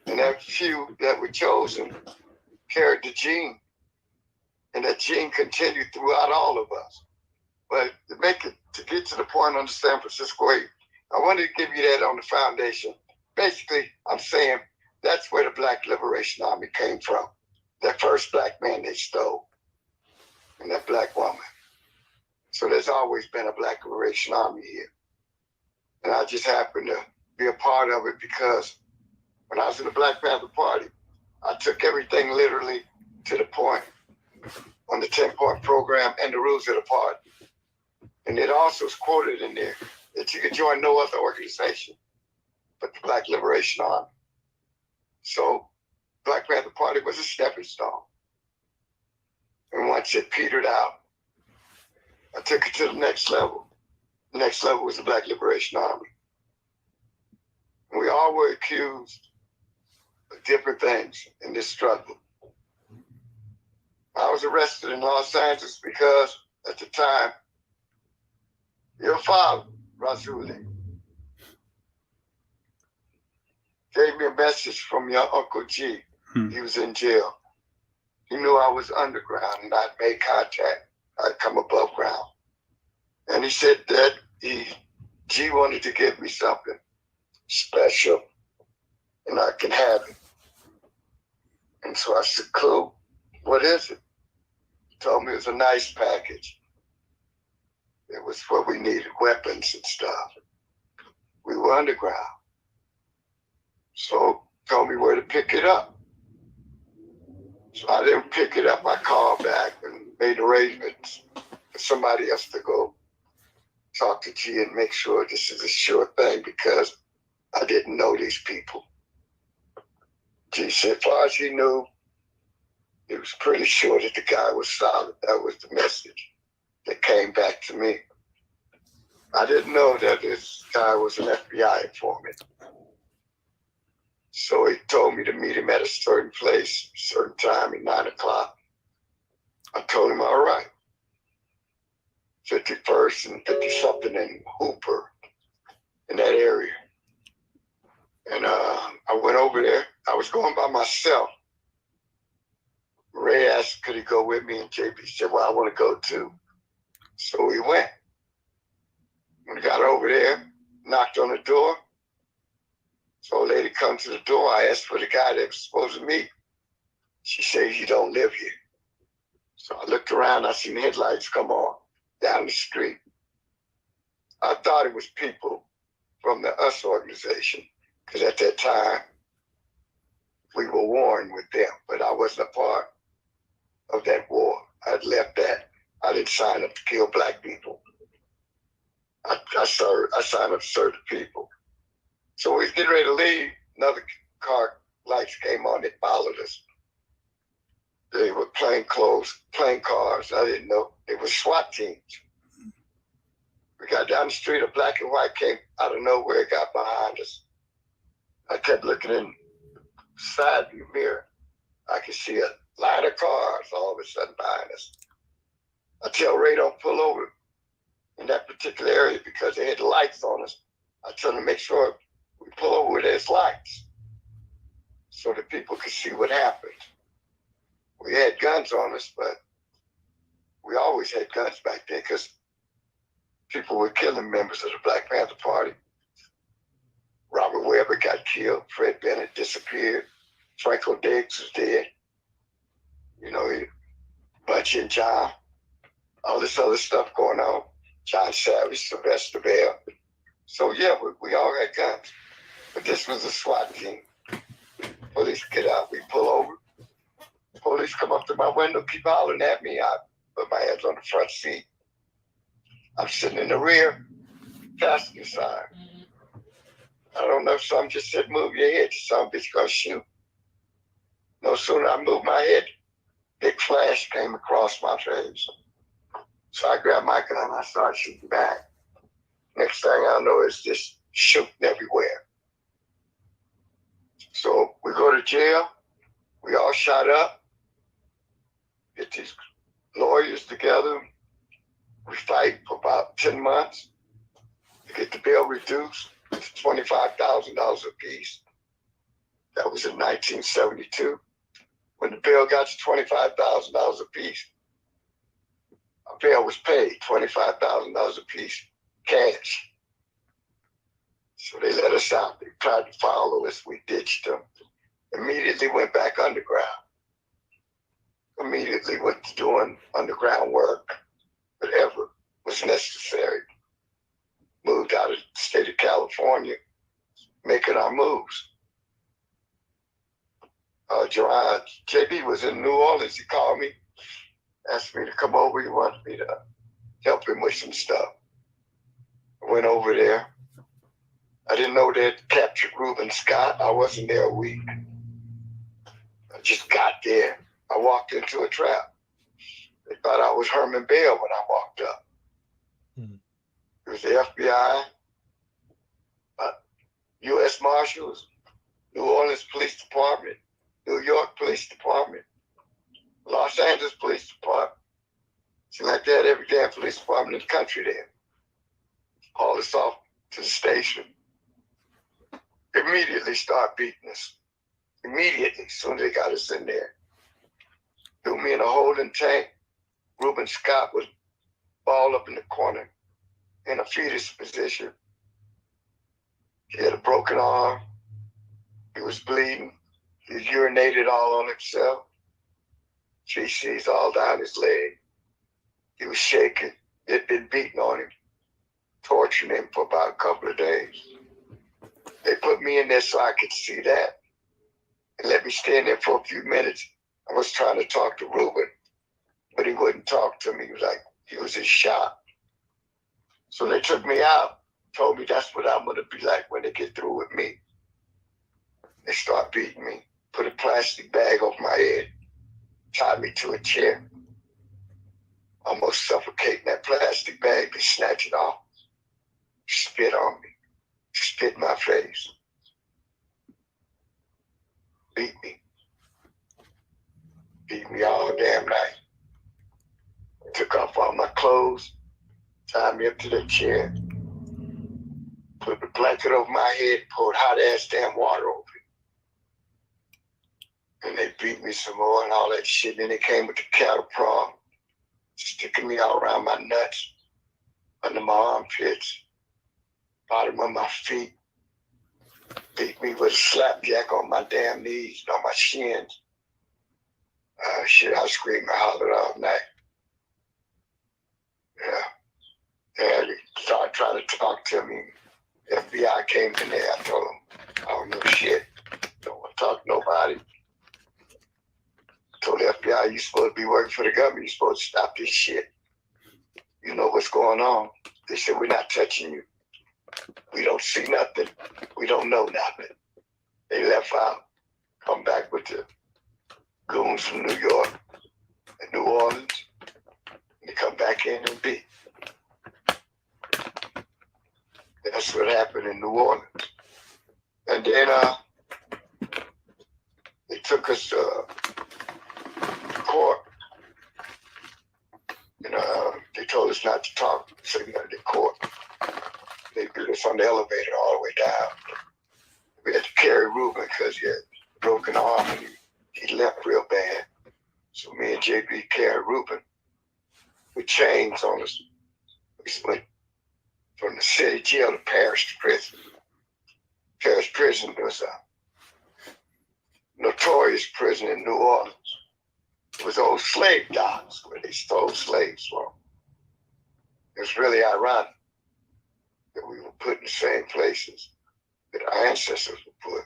And that few that were chosen carried the gene. And that gene continued throughout all of us. But to get to the point on the San Francisco 8, I wanted to give you that on the foundation. Basically, I'm saying that's where the Black Liberation Army came from. That first black man they stole, and that black woman. So there's always been a Black Liberation Army here. And I just happened to be a part of it because when I was in the Black Panther Party, I took everything literally to the point on the 10-point program and the rules of the party. And it also is quoted in there that you could join no other organization but the Black Liberation Army. So Black Panther Party was a stepping stone. And once it petered out, I took it to the next level. The next level was the Black Liberation Army. And we all were accused of different things in this struggle. I was arrested in Los Angeles because at the time, your father, Razuli, gave me a message from your Uncle G. He was in jail. He knew I was underground and I'd made contact. I'd come above ground. And he said that G wanted to give me something special and I can have it. And so I said, cool, what is it? He told me it was a nice package. It was what we needed, weapons and stuff. We were underground. So told me where to pick it up. So I didn't pick it up. I called back and made arrangements for somebody else to go talk to G and make sure this is a sure thing because I didn't know these people. G said, as far as he knew, he was pretty sure that the guy was solid. That was the message that came back to me. I didn't know that this guy was an FBI informant. So he told me to meet him at a certain place, certain time at 9 o'clock. I told him, all right. 51st and 50-something in Hooper, in that area. And I went over there. I was going by myself. Ray asked, could he go with me? And JP said, well, I want to go too. So we went. When we got over there, knocked on the door. So a lady comes to the door. I asked for the guy that was supposed to meet. She says, you don't live here. So I looked around. I seen headlights come on down the street. I thought it was people from the US organization because at that time, we were warring with them, but I wasn't a part of that war. I'd left that. I didn't sign up to kill black people. I signed up to serve the people. So we was getting ready to leave. Another car lights came on. They followed us. They were plain clothes, plain cars. I didn't know. They were SWAT teams. We got down the street. A black and white came out of nowhere, got behind us. I kept looking in the side view mirror. I could see a line of cars all of a sudden behind us. I tell Ray, don't pull over in that particular area because they had lights on us. I tell them to make sure we pull over where there's lights so that people could see what happened. We had guns on us, but we always had guns back then because people were killing members of the Black Panther Party. Robert Webber got killed. Fred Bennett disappeared. Franco Diggs was dead. You know, Butch and John, all this other stuff going on. John Savage, Sylvester Bell. So yeah, we all had guns. But this was a SWAT team. Police get out, we pull over. Police come up to my window, keep hollering at me. I put my hands on the front seat. I'm sitting in the rear, passenger side. I don't know, some just said, move your head, some bitch gonna shoot. No sooner I moved my head, big flash came across my face. So I grabbed my gun, I started shooting back. Next thing I know is just shooting everywhere. So we go to jail, we all shot up, get these lawyers together, we fight for about 10 months to get the bail reduced to $25,000 a piece. That was in 1972. When the bail got to $25,000 a piece, our bail was paid $25,000 a piece, cash. So they let us out. They tried to follow us. We ditched them. Immediately went back underground. Immediately went to doing underground work, whatever was necessary. Moved out of the state of California, making our moves. JB was in New Orleans. He called me, asked me to come over. He wanted me to help him with some stuff. I went over there. I didn't know they'd captured Reuben Scott. I wasn't there a week. I just got there. I walked into a trap. They thought I was Herman Bell when I walked up. It was the FBI, U.S. Marshals, New Orleans Police Department, New York Police Department, Los Angeles Police Department. Seemed like they had every damn police department in the country there. Hauled us off to the station. Immediately start beating us. Immediately, as soon as they got us in there. Threw me in a holding tank. Reuben Scott was balled up in the corner in a fetus position. He had a broken arm. He was bleeding. He urinated all on himself. Feces all down his leg. He was shaking. They'd been beating on him, torturing him for about a couple of days. They put me in there so I could see that and let me stand there for a few minutes. I was trying to talk to Reuben, but he wouldn't talk to me. He was like, he was in shock. So they took me out, told me that's what I'm gonna be like when they get through with me. They start beating me, put a plastic bag over my head, tied me to a chair, almost suffocating that plastic bag. They snatch it off, spit on me, spit in my face, beat me all damn night. Took off all my clothes, tied me up to the chair, put the blanket over my head, poured hot ass damn water over it. And they beat me some more and all that shit. Then they came with the cattle prod, sticking me all around my nuts, under my armpits, bottom of my feet. Beat me with a slapjack on my damn knees, on my shins. Shit, I screamed and hollered all night. Yeah, they started trying to talk to me. FBI came in there. I told them, I don't know shit. Don't want to talk to nobody. Told the FBI, you're supposed to be working for the government. You're supposed to stop this shit. You know what's going on. They said, we're not touching you. We don't see nothing. We don't know nothing. They left out. Come back with the goons from New York and New Orleans. They come back in and beat. That's what happened in New Orleans. And then they took us to court. And they told us not to talk, sitting at the court. They put us on the elevator all the way down. We had to carry Reuben because he had a broken arm and he left real bad. So me and JB carried Reuben with chains on us. We went from the city jail to parish prison. Parish prison was a notorious prison in New Orleans. It was old slave docks where they stole slaves from. It was really ironic that we were put in the same places that our ancestors were put.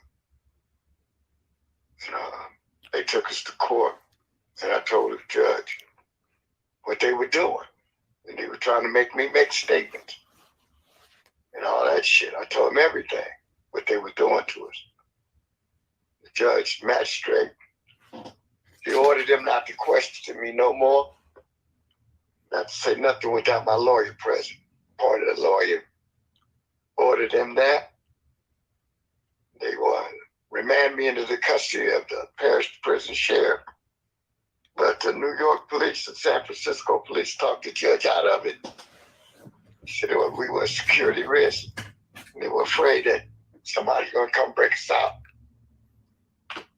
And, they took us to court, and I told the judge what they were doing. And they were trying to make me make statements and all that shit. I told them everything, what they were doing to us. The judge, magistrate, he ordered them not to question me no more, not to say nothing without my lawyer present. Part of the lawyer ordered them that. They wanted to remand me into the custody of the parish prison sheriff. But the New York police and San Francisco police talked the judge out of it. He said we were a security risk. And they were afraid that somebody's going to come break us out.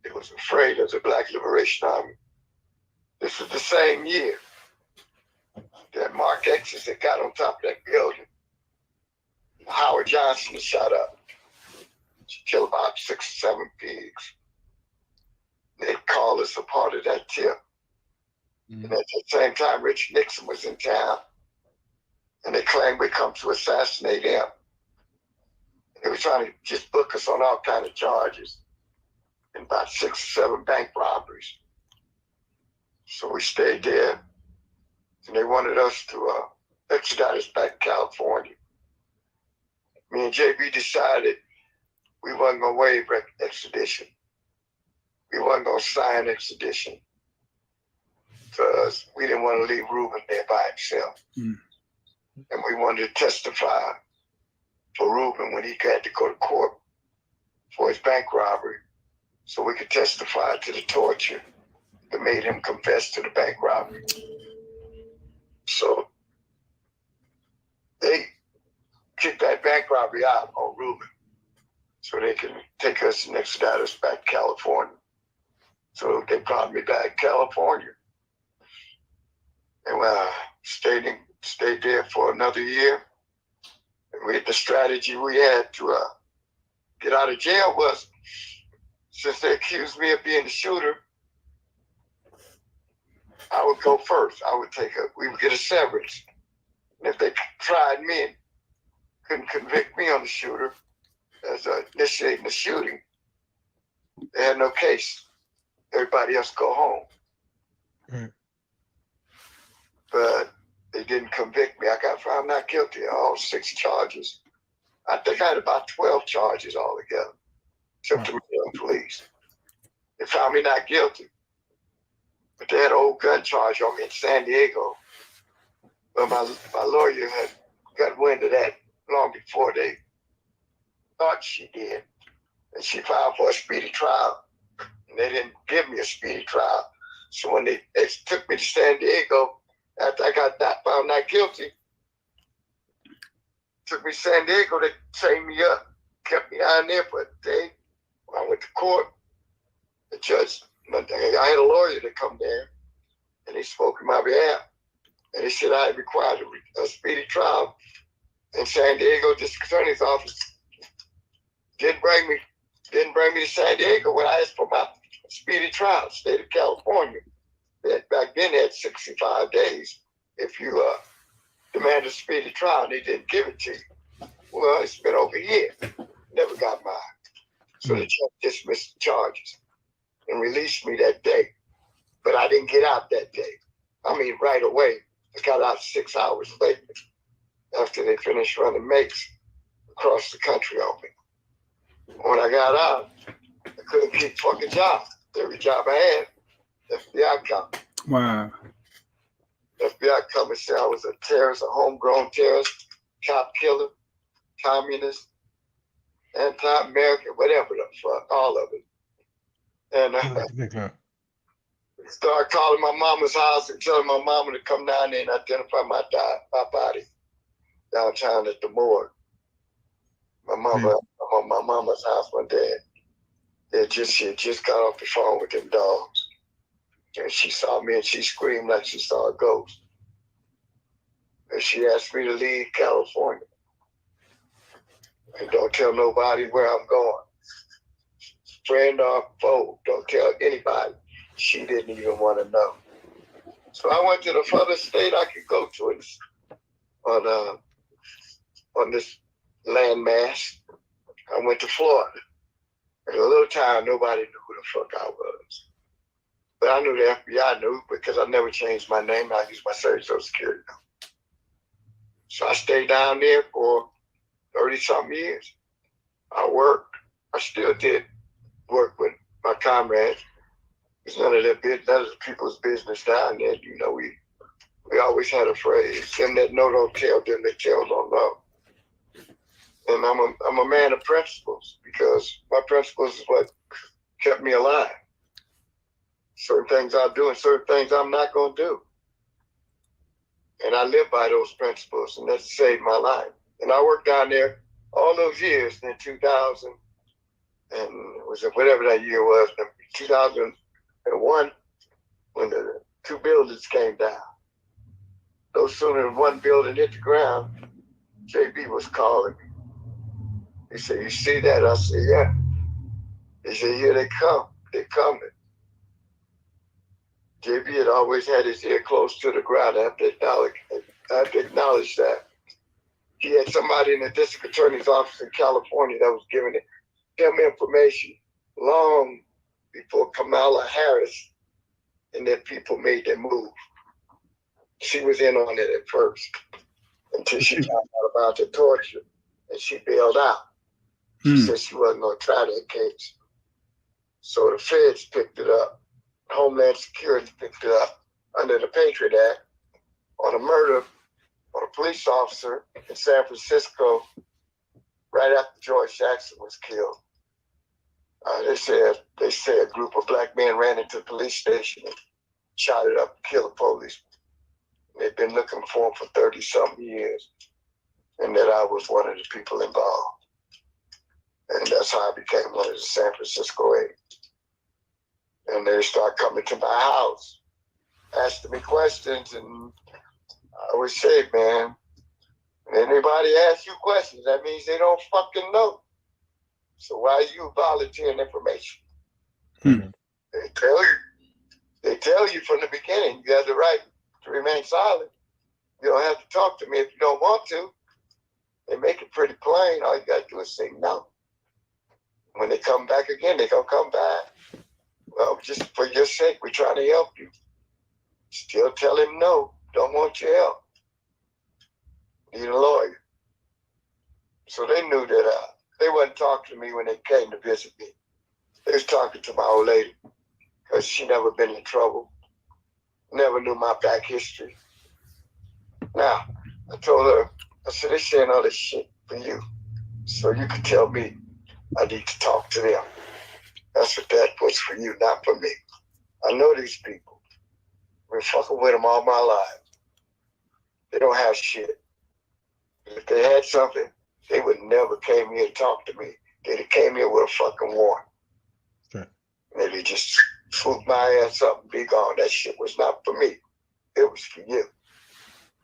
They was afraid of the Black Liberation Army. This was the same year that Mark X's had got on top of that building. Howard Johnson was shot up. She killed about 6 or 7 pigs. They called us a part of that tip. And at the same time, Richard Nixon was in town. And they claimed we come to assassinate him. They were trying to just book us on all kinds of charges. And about 6 or 7 bank robberies. So we stayed there. And they wanted us to extradite us back to California. Me and JB decided we wasn't going to waive extradition. We wasn't going to sign extradition because we didn't want to leave Reuben there by himself. And we wanted to testify for Reuben when he had to go to court for his bank robbery so we could testify to the torture that made him confess to the bank robbery. So they kicked that bank robbery out on Reuben so they can take us and extradite us back to California. So they brought me back to California. And stayed there for another year. And the strategy we had to get out of jail was, since they accused me of being the shooter, I would go first. We would get a severance. And if they tried me and couldn't convict me on the shooter as initiating the shooting, they had no case. Everybody else go home. Right. But they didn't convict me. I got found not guilty of all 6 charges. I think I had about 12 charges altogether, except the Maryland police. They found me not guilty. But they had an old gun charge on me in San Diego. But my lawyer had got wind of that long before they thought she did. And she filed for a speedy trial. And they didn't give me a speedy trial. So when they took me to San Diego, after I got found not guilty, took me to San Diego, they chained me up, kept me down there for a day. When I went to court, the judge, I had a lawyer to come there, and he spoke in my behalf. And he said I required a speedy trial in San Diego. District Attorney's office didn't bring me to San Diego when I asked for my speedy trial. State of California. Back then they had 65 days if you demand a speedy trial, and they didn't give it to you. Well, it's been over a year. Never got mine. So the judge dismissed the charges and released me that day. But I didn't get out that day. I mean, right away. I got out 6 hours later after they finished running makes across the country on me. When I got out, I couldn't keep fucking jobs. Every job I had, FBI come. Wow. FBI come and say I was a terrorist, a homegrown terrorist, cop killer, communist, anti-American, whatever the fuck, all of it. And started calling my mama's house and telling my mama to come down there and identify my body downtown at the morgue. My mama's house one day. She had just got off the phone with them dogs. And she saw me and she screamed like she saw a ghost. And she asked me to leave California. And don't tell nobody where I'm going. Friend or foe, don't tell anybody. She didn't even want to know. So I went to the furthest state I could go to it on this landmass. I went to Florida. In a little town, nobody knew who the fuck I was. But I knew the FBI knew because I never changed my name. I used my social security number. So I stayed down there for 30-something years. I worked. I still did work with my comrades. It's none of the people's business down there. You know, we always had a phrase, them that know don't tell, them that tell don't know. And I'm a man of principles because my principles is what kept me alive. Certain things I do and certain things I'm not going to do. And I live by those principles, and that's saved my life. And I worked down there all those years in 2000, and was it whatever that year was, 2001, when the 2 buildings came down. No sooner than one building hit the ground, JB was calling me. He said, "You see that?" I said, "Yeah." He said, "Here they come. They're coming." JB had always had his ear close to the ground. I have to acknowledge that. He had somebody in the district attorney's office in California that was giving him information long before Kamala Harris and their people made their move. She was in on it at first until she found out about the torture, and she bailed out. She said she wasn't going to try that case. So the feds picked it up. Homeland Security picked it up under the Patriot Act on a murder on a police officer in San Francisco right after George Jackson was killed. They said a group of black men ran into the police station and shot it up and killed a policeman. They've been looking for him for 30-something years, and that I was one of the people involved. And that's how I became one of the San Francisco 8. And they start coming to my house, asking me questions, and I always say, man, when anybody asks you questions, that means they don't fucking know. So why are you volunteering information? They tell you from the beginning, you have the right to remain silent. You don't have to talk to me if you don't want to. They make it pretty plain. All you got to do is say no. When they come back again, they're going to come back. Well, just for your sake, we're trying to help you. Still tell him no. Don't want your help. Need a lawyer. So they knew that they wasn't talking to me when they came to visit me. They was talking to my old lady because she never been in trouble. Never knew my back history. Now, I told her, I said, they're saying all this shit for you. So you can tell me I need to talk to them. That's what that was for you, not for me. I know these people. I've been fucking with them all my life. They don't have shit. If they had something, they would never came here and talk to me. They'd have came here with a fucking warrant. Sure. Maybe just swoop my ass up and be gone. That shit was not for me. It was for you.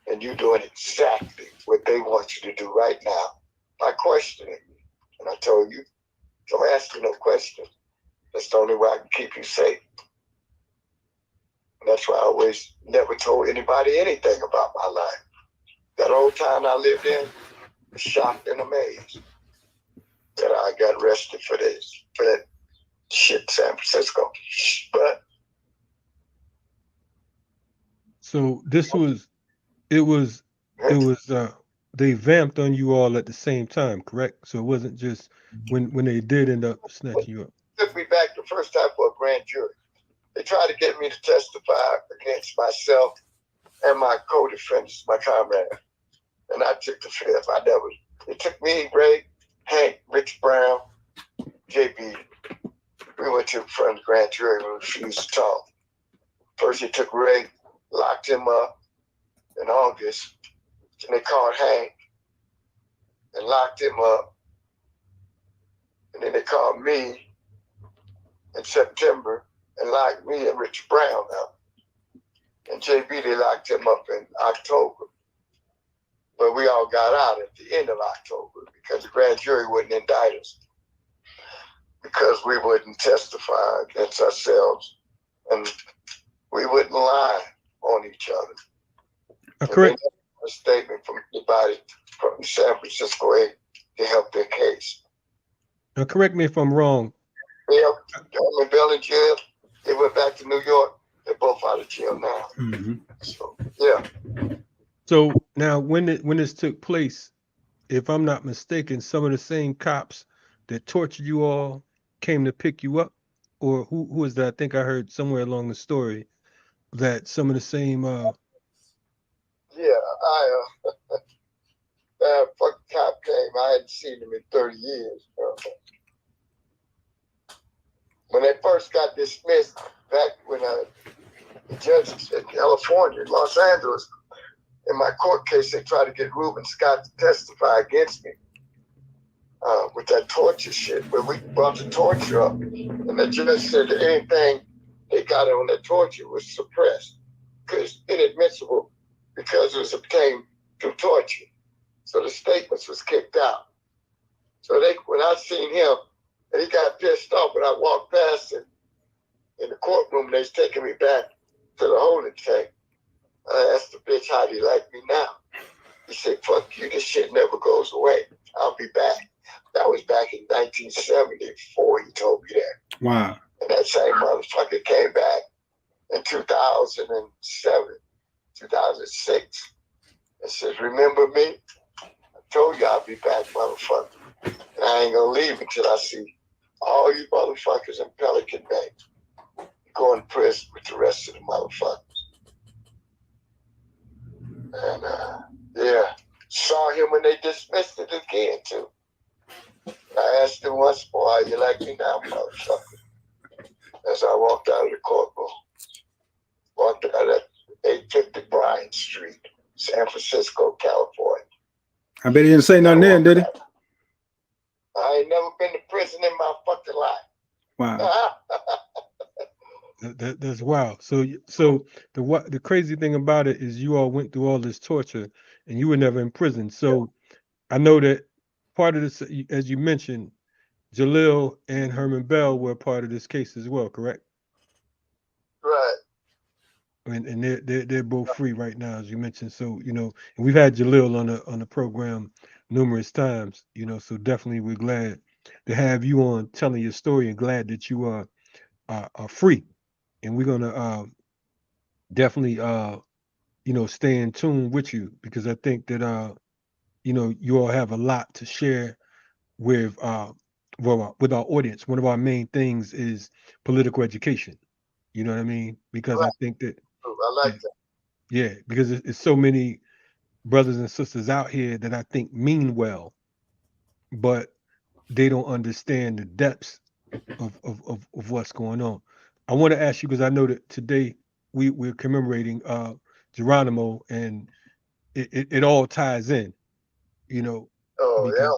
And you're doing exactly what they want you to do right now by questioning me. And I told you, don't ask me no questions. That's the only way I can keep you safe. And that's why I always never told anybody anything about my life. That old town I lived in was shocked and amazed that I got arrested for that shit in San Francisco. But So they vamped on you all at the same time, correct? So it wasn't just when they did end up snatching you up. Took me back the first time for a grand jury. They tried to get me to testify against myself and my co-defendants, my comrade. And I took the fifth. It took me, Ray, Hank, Rich Brown, JB. We went to the front of the grand jury and refused to talk. First they took Ray, locked him up in August. And they called Hank and locked him up. And then they called me in September and locked me and Rich Brown up. And JB, they locked him up in October. But we all got out at the end of October because the grand jury wouldn't indict us because we wouldn't testify against ourselves and we wouldn't lie on each other. Correct. A statement from anybody from the San Francisco area to help their case. Now, correct me if I'm wrong. Yeah, John Bell in jail. They went back to New York. They're both out of jail now. Mm-hmm. So yeah. So now, when this took place, if I'm not mistaken, some of the same cops that tortured you all came to pick you up, or who is that? I think I heard somewhere along the story that some of the same. Yeah, that fucking cop came. I hadn't seen him in 30 years. When they first got dismissed, back when the judge in California, Los Angeles, in my court case, they tried to get Reuben Scott to testify against me with that torture shit. But we brought the torture up, and the judge said that anything they got on that torture was suppressed because inadmissible because it was obtained through torture. So the statements was kicked out. So when I seen him, and he got pissed off when I walked past him in the courtroom, they was taking me back to the holding tank. I asked the bitch, how do you like me now? He said, fuck you, this shit never goes away. I'll be back. That was back in 1974, he told me that. Wow. And that same motherfucker came back in 2007, 2006, and says, remember me? I told you I'll be back, motherfucker. And I ain't gonna leave until I see all you motherfuckers in Pelican Bay go in prison with the rest of the motherfuckers. And yeah, saw him when they dismissed it again too. I asked him once more, how you like me now, motherfucker? As I walked out of the courtroom, walked out at 850 Bryant Street, San Francisco, California. I bet he didn't say nothing then, did he? I ain't never been to prison in my fucking life. Wow. That's wild. So the crazy thing about it is you all went through all this torture and you were never in prison. So I know that part of this, as you mentioned, Jalil and Herman Bell were part of this case as well, correct? Right. And they're both free right now, as you mentioned. So and we've had Jalil on the program numerous times. So definitely we're glad to have you on telling your story and glad that you are free. And we're gonna definitely stay in tune with you because I think that you all have a lot to share with with our audience. One of our main things is political education. You know what I mean? Because Right. I think that I like that. yeah, because it's so many brothers and sisters out here that I think mean well, but they don't understand the depths of what's going on. I want to ask you because I know that today we're commemorating Geronimo, and it all ties in, Oh, because yeah.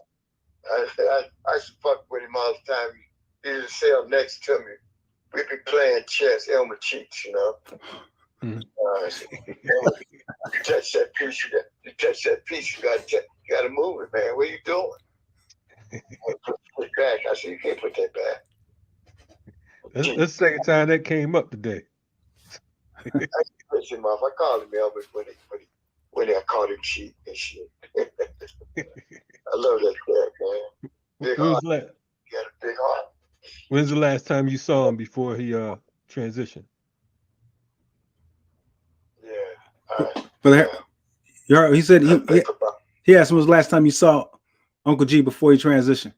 I used to fuck with him all the time. He used to sit next to me. We'd be playing chess, Elmer Cheeks, Mhm. You touch that piece, you touch that piece, you gotta move it, man. What are you doing? Put it back. I said, you can't put that back. that's the second time that came up today. I push him off. I called him Elvis when I called him cheat and shit. I love that cat, man. Big heart. He got a big heart. When's the last time you saw him before he transitioned? Yeah. But he said he asked when was the last time you saw Uncle G before he transitioned.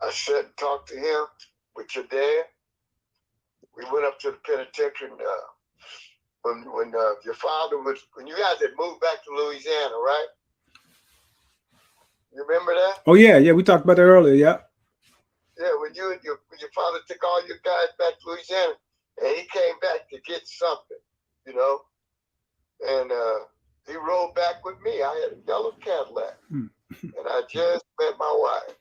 I sat and talked to him with your dad. We went up to the penitentiary when your father was, when you guys had moved back to Louisiana, right? You remember that? Oh yeah, we talked about that earlier. Yeah. Yeah, when your father took all your guys back to Louisiana, and he came back to get something, and he rode back with me. I had a yellow Cadillac, and I just met my wife,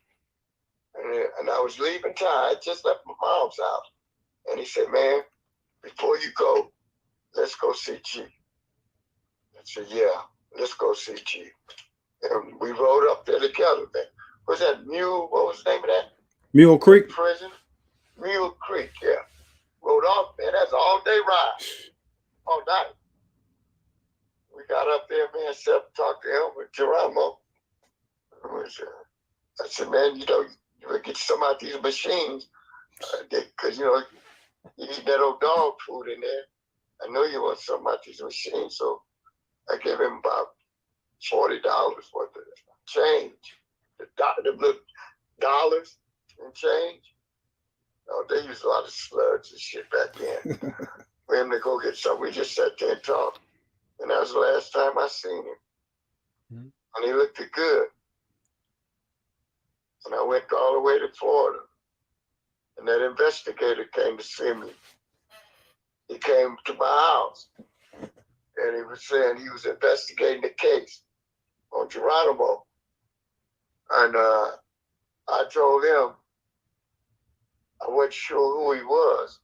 and I was leaving town. I just left my mom's house, and he said, "Man, before you go, let's go see G." said, yeah, let's go see Chief. And we rode up there together. Was that Mule? What was the name of that? Mule Creek? Prison? Mule Creek, yeah. Rode off there. That's an all-day ride. All night. We got up there, man, talked to him with Geronimo. I said, man, you would get some out these machines. Because, you eat that old dog food in there. I know you want some out these machines. So I gave him about $40 worth of change. The little dollars and change. They used a lot of slugs and shit back then. For him to go get something, we just sat there and talked. And that was the last time I seen him. Mm-hmm. And he looked good. And I went all the way to Florida. And that investigator came to see me. He came to my house. And he was saying he was investigating the case on Geronimo. And I told him I wasn't sure who he was.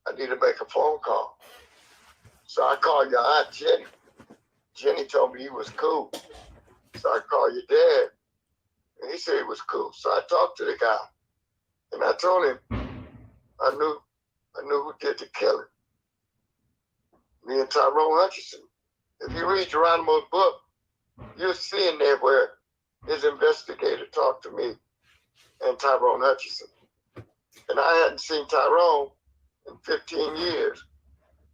I need to make a phone call. So I called your Aunt Jenny. Jenny told me he was cool. So I called your dad. And he said he was cool. So I talked to the guy. And I told him I knew who did the killing. Me and Tyrone Hutchinson. If you read Geronimo's book, you'll see in there where his investigator talked to me and Tyrone Hutchinson. And I hadn't seen Tyrone in 15 years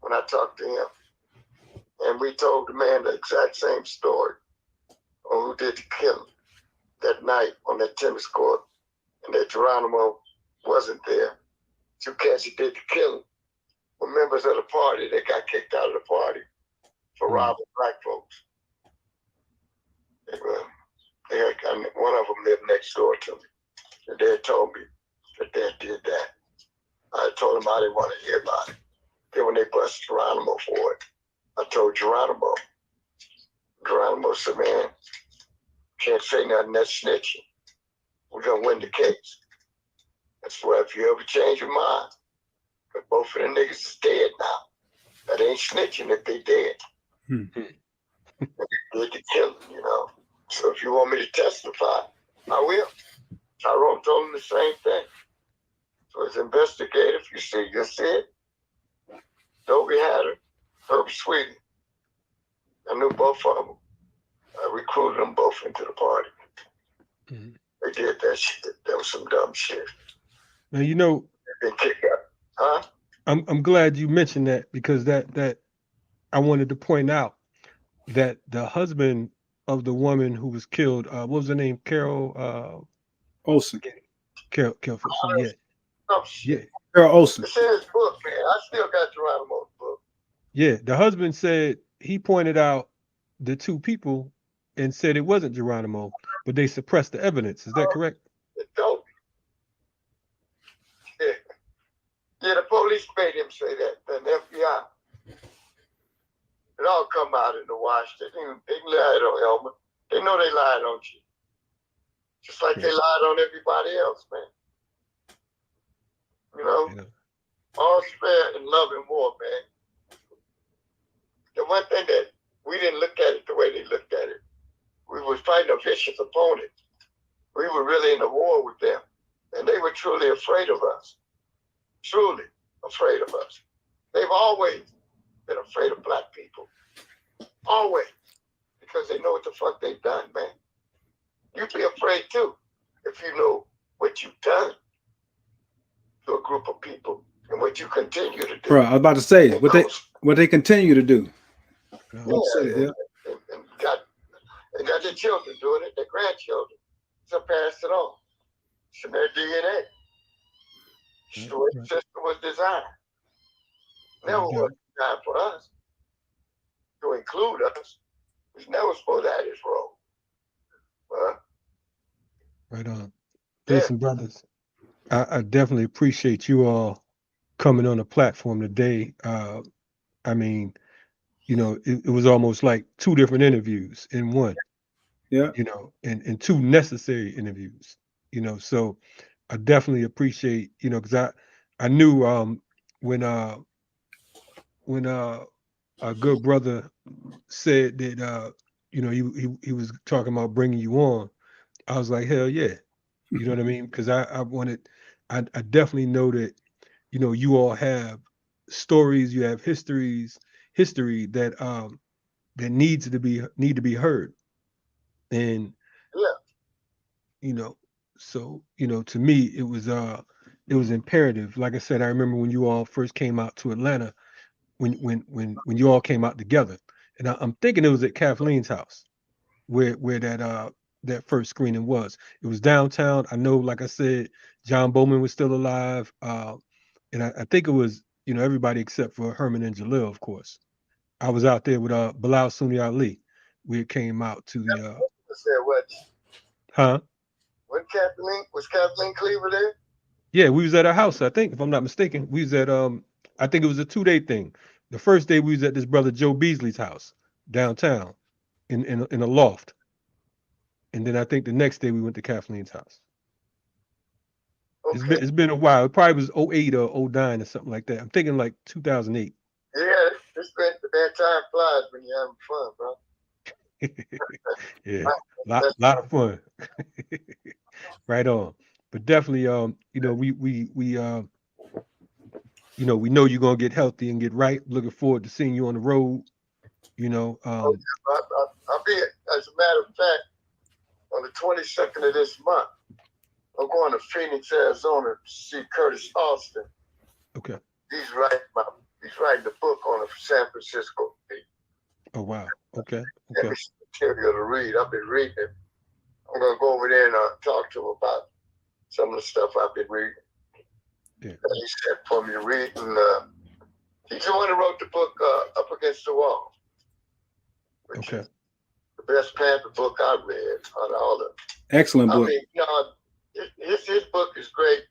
when I talked to him. And we told the man the exact same story on who did the killing that night on that tennis court, and that Geronimo wasn't there. Two cats that did the killing were members of the party. They got kicked out of the party for robbing black folks. One of them lived next door to me. And they told me that they did that. I told them I didn't want to hear about it. Then when they busted Geronimo for it, I told Geronimo said, man, can't say nothing, that's snitching. We're going to win the case. That's why if you ever change your mind, because both of them niggas is dead now. That ain't snitching if they dead. They did the killing, So if you want me to testify, I will. Tyrone told him the same thing. So as investigator, if you see, you see it. Dobie Hatter, Herb Sweetie. I knew both of them. I recruited them both into the party. Mm-hmm. They did that shit. That was some dumb shit. Now they kicked out. Huh? I'm glad you mentioned that, because that I wanted to point out that the husband of the woman who was killed, what was her name? Carol Olsen. Carol yeah. Oh, shit. Yeah. Carol Olsen. It's in his book, man. I still got Geronimo's book. Yeah, the husband said he pointed out the two people and said it wasn't Geronimo, but they suppressed the evidence. Is that correct? It don't. Yeah, the police made him say that, and the FBI. It all come out in the wash. They lied on Elmer. They know they lied on you. Just like they lied on everybody else, man. All's fair in love and war, man. The one thing that we didn't look at it the way they looked at it. We were fighting a vicious opponent. We were really in a war with them. And they were truly afraid of us. Truly afraid of us. They've always been afraid of black people. Always. Because they know what the fuck they've done, man. You'd be afraid too if you know what you've done to a group of people and what you continue to do. Bro, I was about to say what they continue to do. And got their children doing it, their grandchildren. So pass it on. It's in their DNA. It's the way the system was designed. Never was designed for us to include us. It's never supposed to have this role. Right on. Listen, brothers, I definitely appreciate you all coming on the platform today. I mean, it was almost like two different interviews in one. Yeah. And two necessary interviews. So I definitely appreciate, because I knew when a good brother said that you know, he was talking about bringing you on. I was like, hell yeah, you know what I mean? Because I definitely know that, you know, you all have stories, you have history that need to be heard, and Yeah. you know, so you know, to me it was imperative. Like I said, I remember when you all first came out to Atlanta, when you all came out together, and I'm thinking it was at Kathleen's house where that first screening was. It was downtown. I know, like I said, John Bowman was still alive, and I think it was, you know, everybody except for Herman and Jalil, of course. I was out there with Bilal Sunni Ali. We came out to the Said what? huh? When Kathleen Cleaver there? Yeah, we was at her house, I think, if I'm not mistaken. We was at I think it was a 2-day thing. The first day we was at this brother Joe Beasley's house downtown in a loft. And then I think the next day we went to Kathleen's house. Okay. It's been a while. It probably was '08 or '09 or something like that. I'm thinking like 2008. Yeah, it's been that time flies when you're having fun, bro. Yeah, lot of fun. Right on. But definitely, you know, you know, we know you're gonna get healthy and get right. Looking forward to seeing you on the road. You know, I'll be, as a matter of fact, on the 22nd of this month, I'm going to Phoenix, Arizona to see Curtis Austin. okay. He's writing a book on the San Francisco beat. Oh wow. Okay. Give me some material to read. I've been reading it. I'm gonna go over there and talk to him about some of the stuff I've been reading. Yeah. And he said for me to read, and he's the one who wrote the book Up Against the Wall, which is the best Panther book I've read on all the. Excellent book. I mean, you know, his book is great.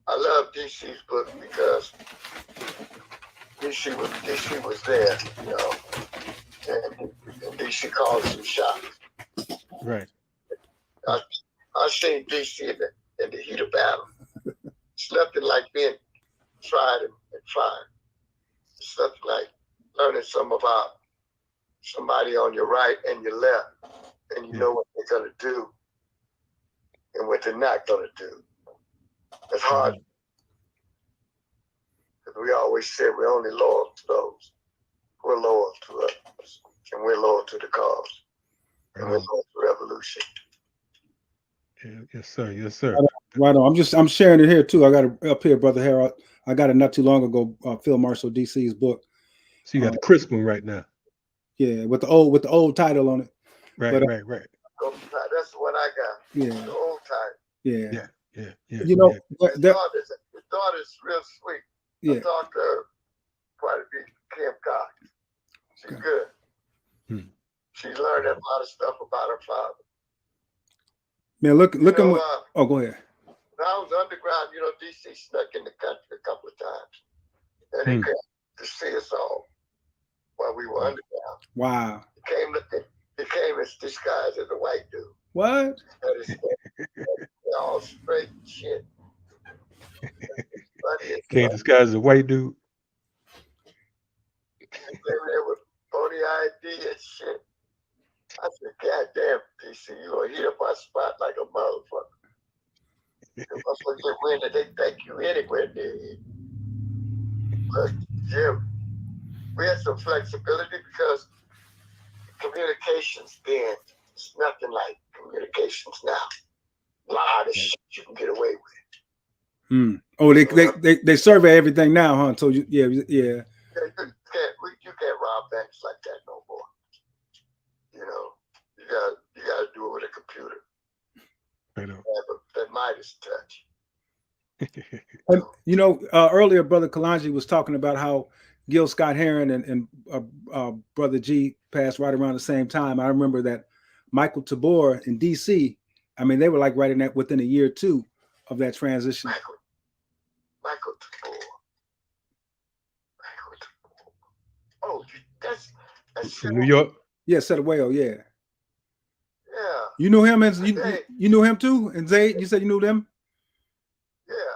I love DC's book because DC was there, you know, and DC called some shots. Right. I seen DC in the heat of battle. It's nothing like being tried and fired. It's nothing like learning about somebody on your right and your left, and you know what they're gonna do and what they're not gonna do. It's hard. Because we always say we're only loyal to those who are loyal to us, and we're loyal to the cause, and we're loyal to revolution. Yeah, yes, sir. Yes, sir. Right on. I'm sharing it here too. I got it up here, Brother Harold. I got it not too long ago. Field Marshal DC's book. So you got the crisp one right now. Yeah, with the old title on it. Right, but, right. That's what I got. Yeah. The old title. Yeah. You know, his daughter's real sweet. Yeah. I talked to her quite a bit. Kim Cox. She's good. She's learned a lot of stuff about her father. Man, look at what. Oh, go ahead. When I was underground, you know, DC snuck in the country a couple of times, and they came to see us all while we were underground. Wow. He came as disguised as a white dude. What? All straight shit. Came disguised as a white dude. They were there with phony ID and shit. I said, God damn, DC, you gonna heat up our spot like a motherfucker. The motherfuckers that win that they think you anywhere near here. But Jim, we had some flexibility because communications then is nothing like communications now. A lot of shit you can get away with. Oh, they survey everything now, huh? So yeah. You can't rob banks like that no more. You know, you gotta do it with a computer. I know. That Midas touch. And, you know, earlier Brother Kalanji was talking about how Gil Scott Heron and Brother G passed right around the same time. I remember that Michael Tabor in DC, I mean, they were like right in that within a year or two of that transition. Michael Tabor. Oh, that's from New York. Yeah, Setaweo, yeah. Yeah. You knew him, and you knew him too, and Zayd. You said you knew them. Yeah.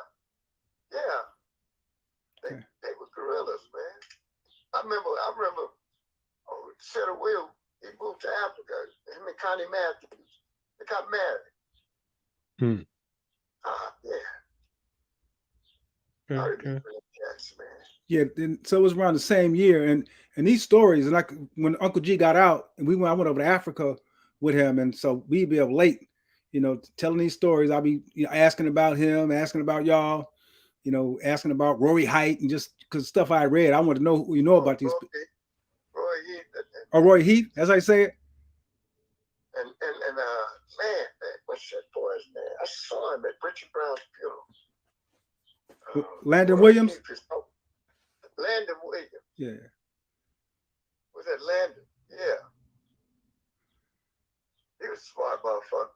They were gorillas, man. I remember set of will, he moved to Africa. Him and Connie Matthews, they got married. Yeah. Okay. Yes, man. Yeah, so it was around the same year, and these stories, and like when Uncle G got out, and I went over to Africa with him, and so we'd be up late, telling these stories. I'll be asking about him, asking about y'all, asking about Rory Height, and just because stuff I read, I want to know who you know about these. Roy Heath. Roy Heath, as I say it. And man, what's that boy's name? I saw him at Richard Brown's funeral. Landon Williams. Landon Williams. Yeah. Was that Landon? Yeah. He was a smart motherfucker.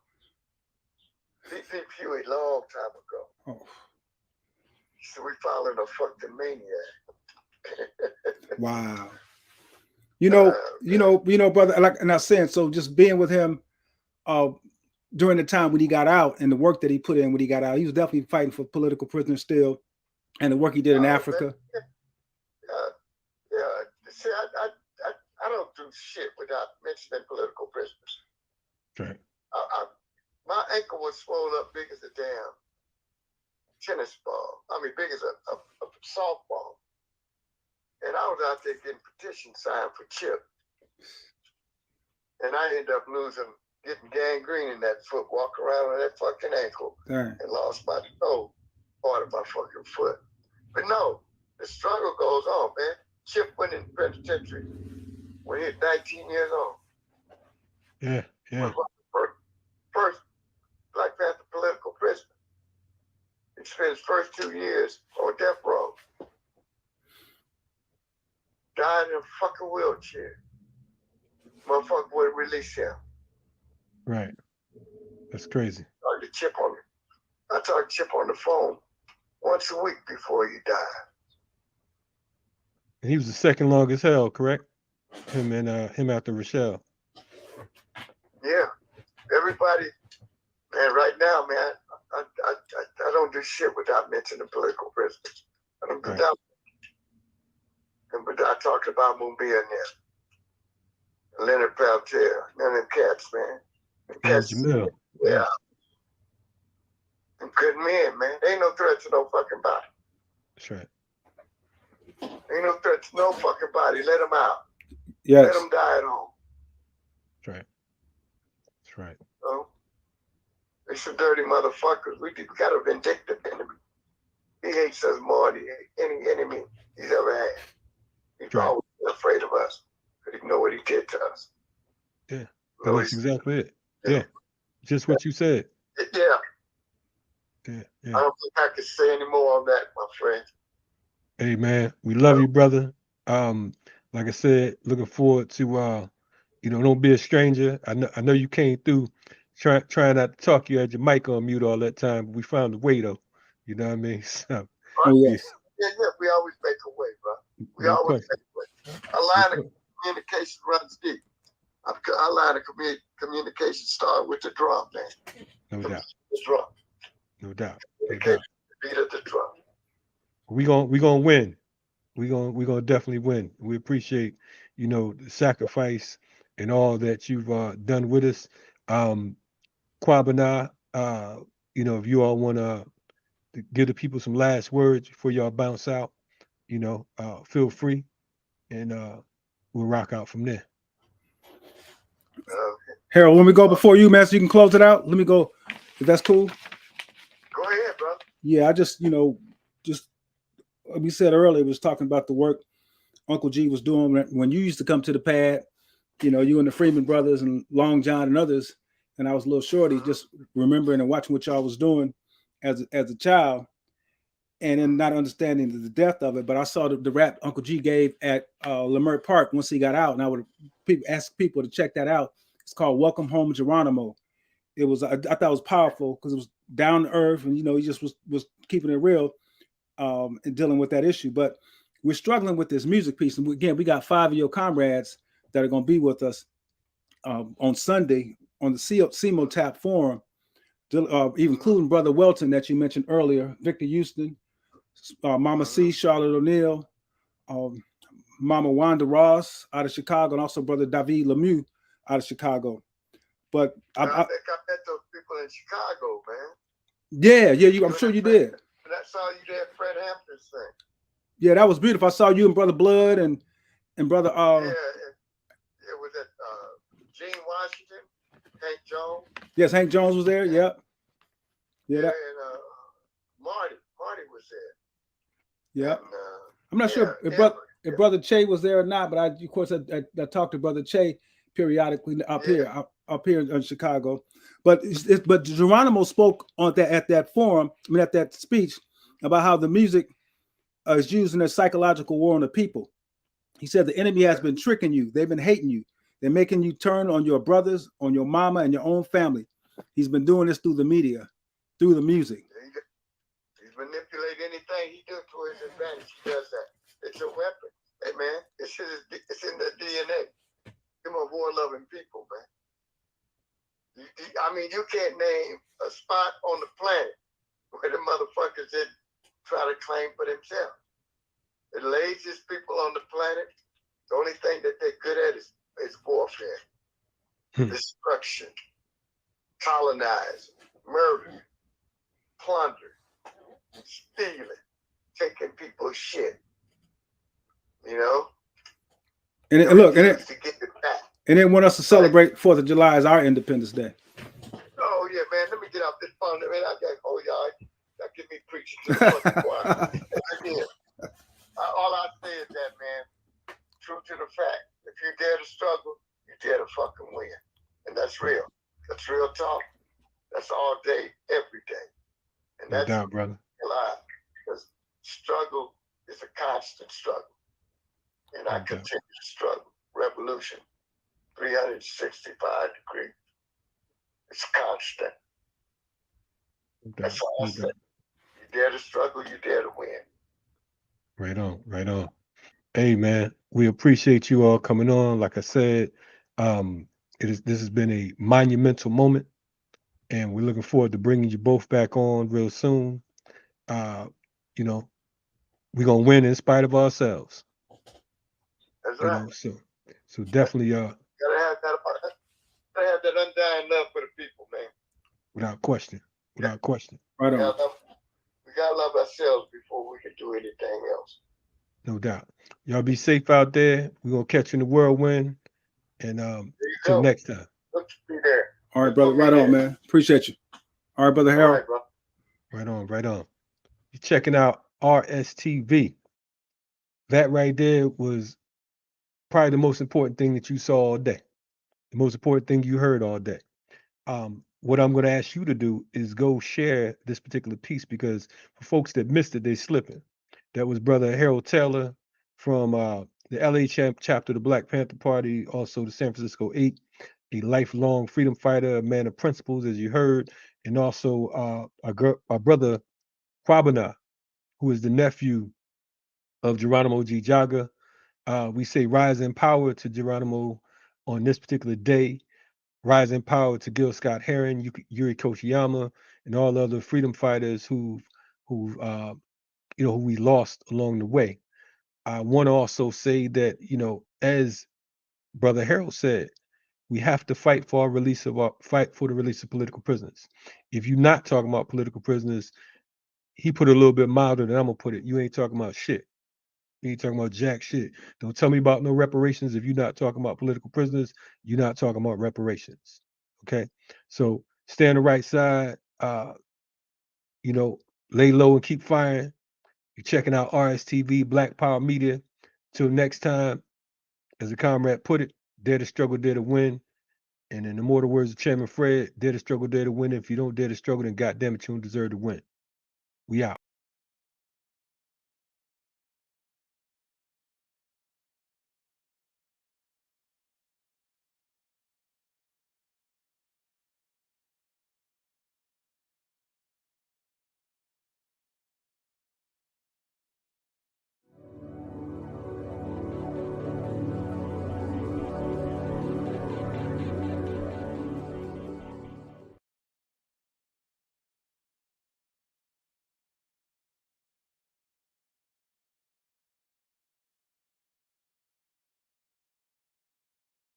He beat Huey a long time ago. Oh. So we followed a fucking maniac. Wow. Brother, like, and I was saying, so just being with him during the time when he got out and the work that he put in when he got out, he was definitely fighting for political prisoners still, and the work he did in Africa. See, I don't do shit without mentioning political prisoners. Right. My ankle was swollen up big as a damn tennis ball. I mean, big as a softball. And I was out there getting petitions signed for Chip. And I ended up getting gangrene in that foot, walking around with that fucking ankle. Darn. And lost my toe, part of my fucking foot. But no, the struggle goes on, man. Chip went in the penitentiary when he was 19 years old. Yeah. First Black Panther political prisoner. He spent his first 2 years on death row. Died in a fucking wheelchair. Motherfucker would release him. Right. That's crazy. I talked to Chip on the phone once a week before he died. And he was the second longest held, correct? Him after Rochelle. Yeah. Everybody, man, right now, man, I don't do shit without mentioning political prisoners. I don't do that. But I talked about Mumbai and them. Leonard Peltier, none of them cats, man. Jamil. Yeah. Them good men, man. Ain't no threat to no fucking body. That's right. Ain't no threat to no fucking body. Let them out. Yes. Let them die at home. That's right. They some dirty motherfuckers. We got a vindictive enemy. He hates us more than any enemy he's ever had. He's always been afraid of us. Because he know what he did to us. Yeah. That's exactly it. Yeah. Just what you said. Yeah. I don't think I can say any more on that, my friend. Hey, man, we love you, brother. Like I said, looking forward to don't be a stranger. I know you came through trying not to talk. You had your mic on mute all that time, but we found a way though. You know what I mean? So, yes. Yeah, we always make a way, bro. We always make a way. A line of communication runs deep. Our line of communication started with the drum, man. No doubt. The drum. No doubt. The beat of the drum. We gonna win. We gonna definitely win. We appreciate, the sacrifice and all that you've done with us. Kwabena, if you all wanna give the people some last words before y'all bounce out, feel free, and we'll rock out from there. Harold, when we go before you, man, so you can close it out. Let me go, if that's cool. Go ahead, bro. Yeah, I just like we said earlier, was talking about the work Uncle G was doing when you used to come to the pad, you and the Freeman brothers and Long John and others, and I was a little shorty, just remembering and watching what y'all was doing as a child, and then not understanding the depth of it. But I saw the rap Uncle G gave at Lamert Park once he got out, and I would ask people to check that out. It's called Welcome Home, Geronimo. It was I thought it was powerful because it was down to earth, and he just was keeping it real and dealing with that issue. But we're struggling with this music piece, and again, we got 5 of your comrades that are going to be with us on Sunday on the CMO Tap Forum, even including Brother Welton that you mentioned earlier, Victor Houston, Mama C, Charlotte O'Neill, Mama Wanda Ross out of Chicago, and also Brother David Lemieux out of Chicago. But I think I met those people in Chicago, man. Yeah, I'm sure you did. And I saw you there at Fred Hampton's thing. Yeah, that was beautiful. I saw you and Brother Blood and Brother it was at Gene Washington, Hank Jones. Yes, Hank Jones was there. Yep. Yeah, and Marty was there. Yeah. And, I'm not sure if Brother Che was there or not, but of course I talked to Brother Che periodically up here in Chicago. But Geronimo spoke on that at that forum, at that speech, about how the music is used in a psychological war on the people. He said the enemy has been tricking you. They've been hating you. They're making you turn on your brothers, on your mama, and your own family. He's been doing this through the media, through the music. He's manipulating anything he does to his advantage. He does that. It's a weapon. Hey, man, it's in the DNA. Them are war-loving people, man. I mean, you can't name a spot on the planet where the motherfuckers didn't try to claim for themselves. The laziest people on the planet, the only thing that they're good at is warfare, destruction, colonize, murder, plunder, stealing, taking people's shit. You know? And then want us to celebrate 4th of July as our Independence Day. Oh yeah, man. Let me get off this phone. Man, I got y'all get me preaching to the fucking choir. Again. All I say is that, man, true to the fact, if you dare to struggle, you dare to fucking win. And that's real. That's real talk. That's all day, every day. And that's no doubt, brother. Alive. Because struggle is a constant struggle. And I continue to struggle. Revolution, 365 degrees. It's constant. That's all I say. You dare to struggle, you dare to win. Right on, right on. Hey, man, we appreciate you all coming on. Like I said, this has been a monumental moment, and we're looking forward to bringing you both back on real soon. You know, we're gonna win in spite of ourselves. That's right. So definitely, gotta have that undying love for the people, man. Without question. Right on. We gotta love ourselves before we can do anything else. No doubt. Y'all be safe out there. We're gonna catch you in the whirlwind. And till next time. Look to be there. All right, brother. Right on, man. Appreciate you. All right, brother Harold. All right, bro. Right on. You're checking out RSTV. That right there was probably the most important thing that you saw all day. The most important thing you heard all day. What I'm going to ask you to do is go share this particular piece, because for folks that missed it, they're slipping. That was Brother Harold Taylor from the LA chapter of the Black Panther Party, also the San Francisco 8, a lifelong freedom fighter, a man of principles, as you heard, and also our brother Kwabena, who is the nephew of Geronimo Ji Jaga. We say rise in power to Geronimo on this particular day. Rise in power to Gil Scott Heron, Yuri Kochiyama, and all the other freedom fighters who we lost along the way. I want to also say that, as Brother Harold said, we have to fight for the release of political prisoners. If you're not talking about political prisoners, he put it a little bit milder than I'm gonna put it. You ain't talking about shit. You ain't talking about jack shit. Don't tell me about no reparations. If you're not talking about political prisoners, you're not talking about reparations. Okay? So stay on the right side, lay low and keep firing. You're checking out RSTV, Black Power Media. Till next time, as a comrade put it, dare to struggle, dare to win. And in the immortal words of Chairman Fred, dare to struggle, dare to win. If you don't dare to struggle, then goddamn it, you don't deserve to win. We out.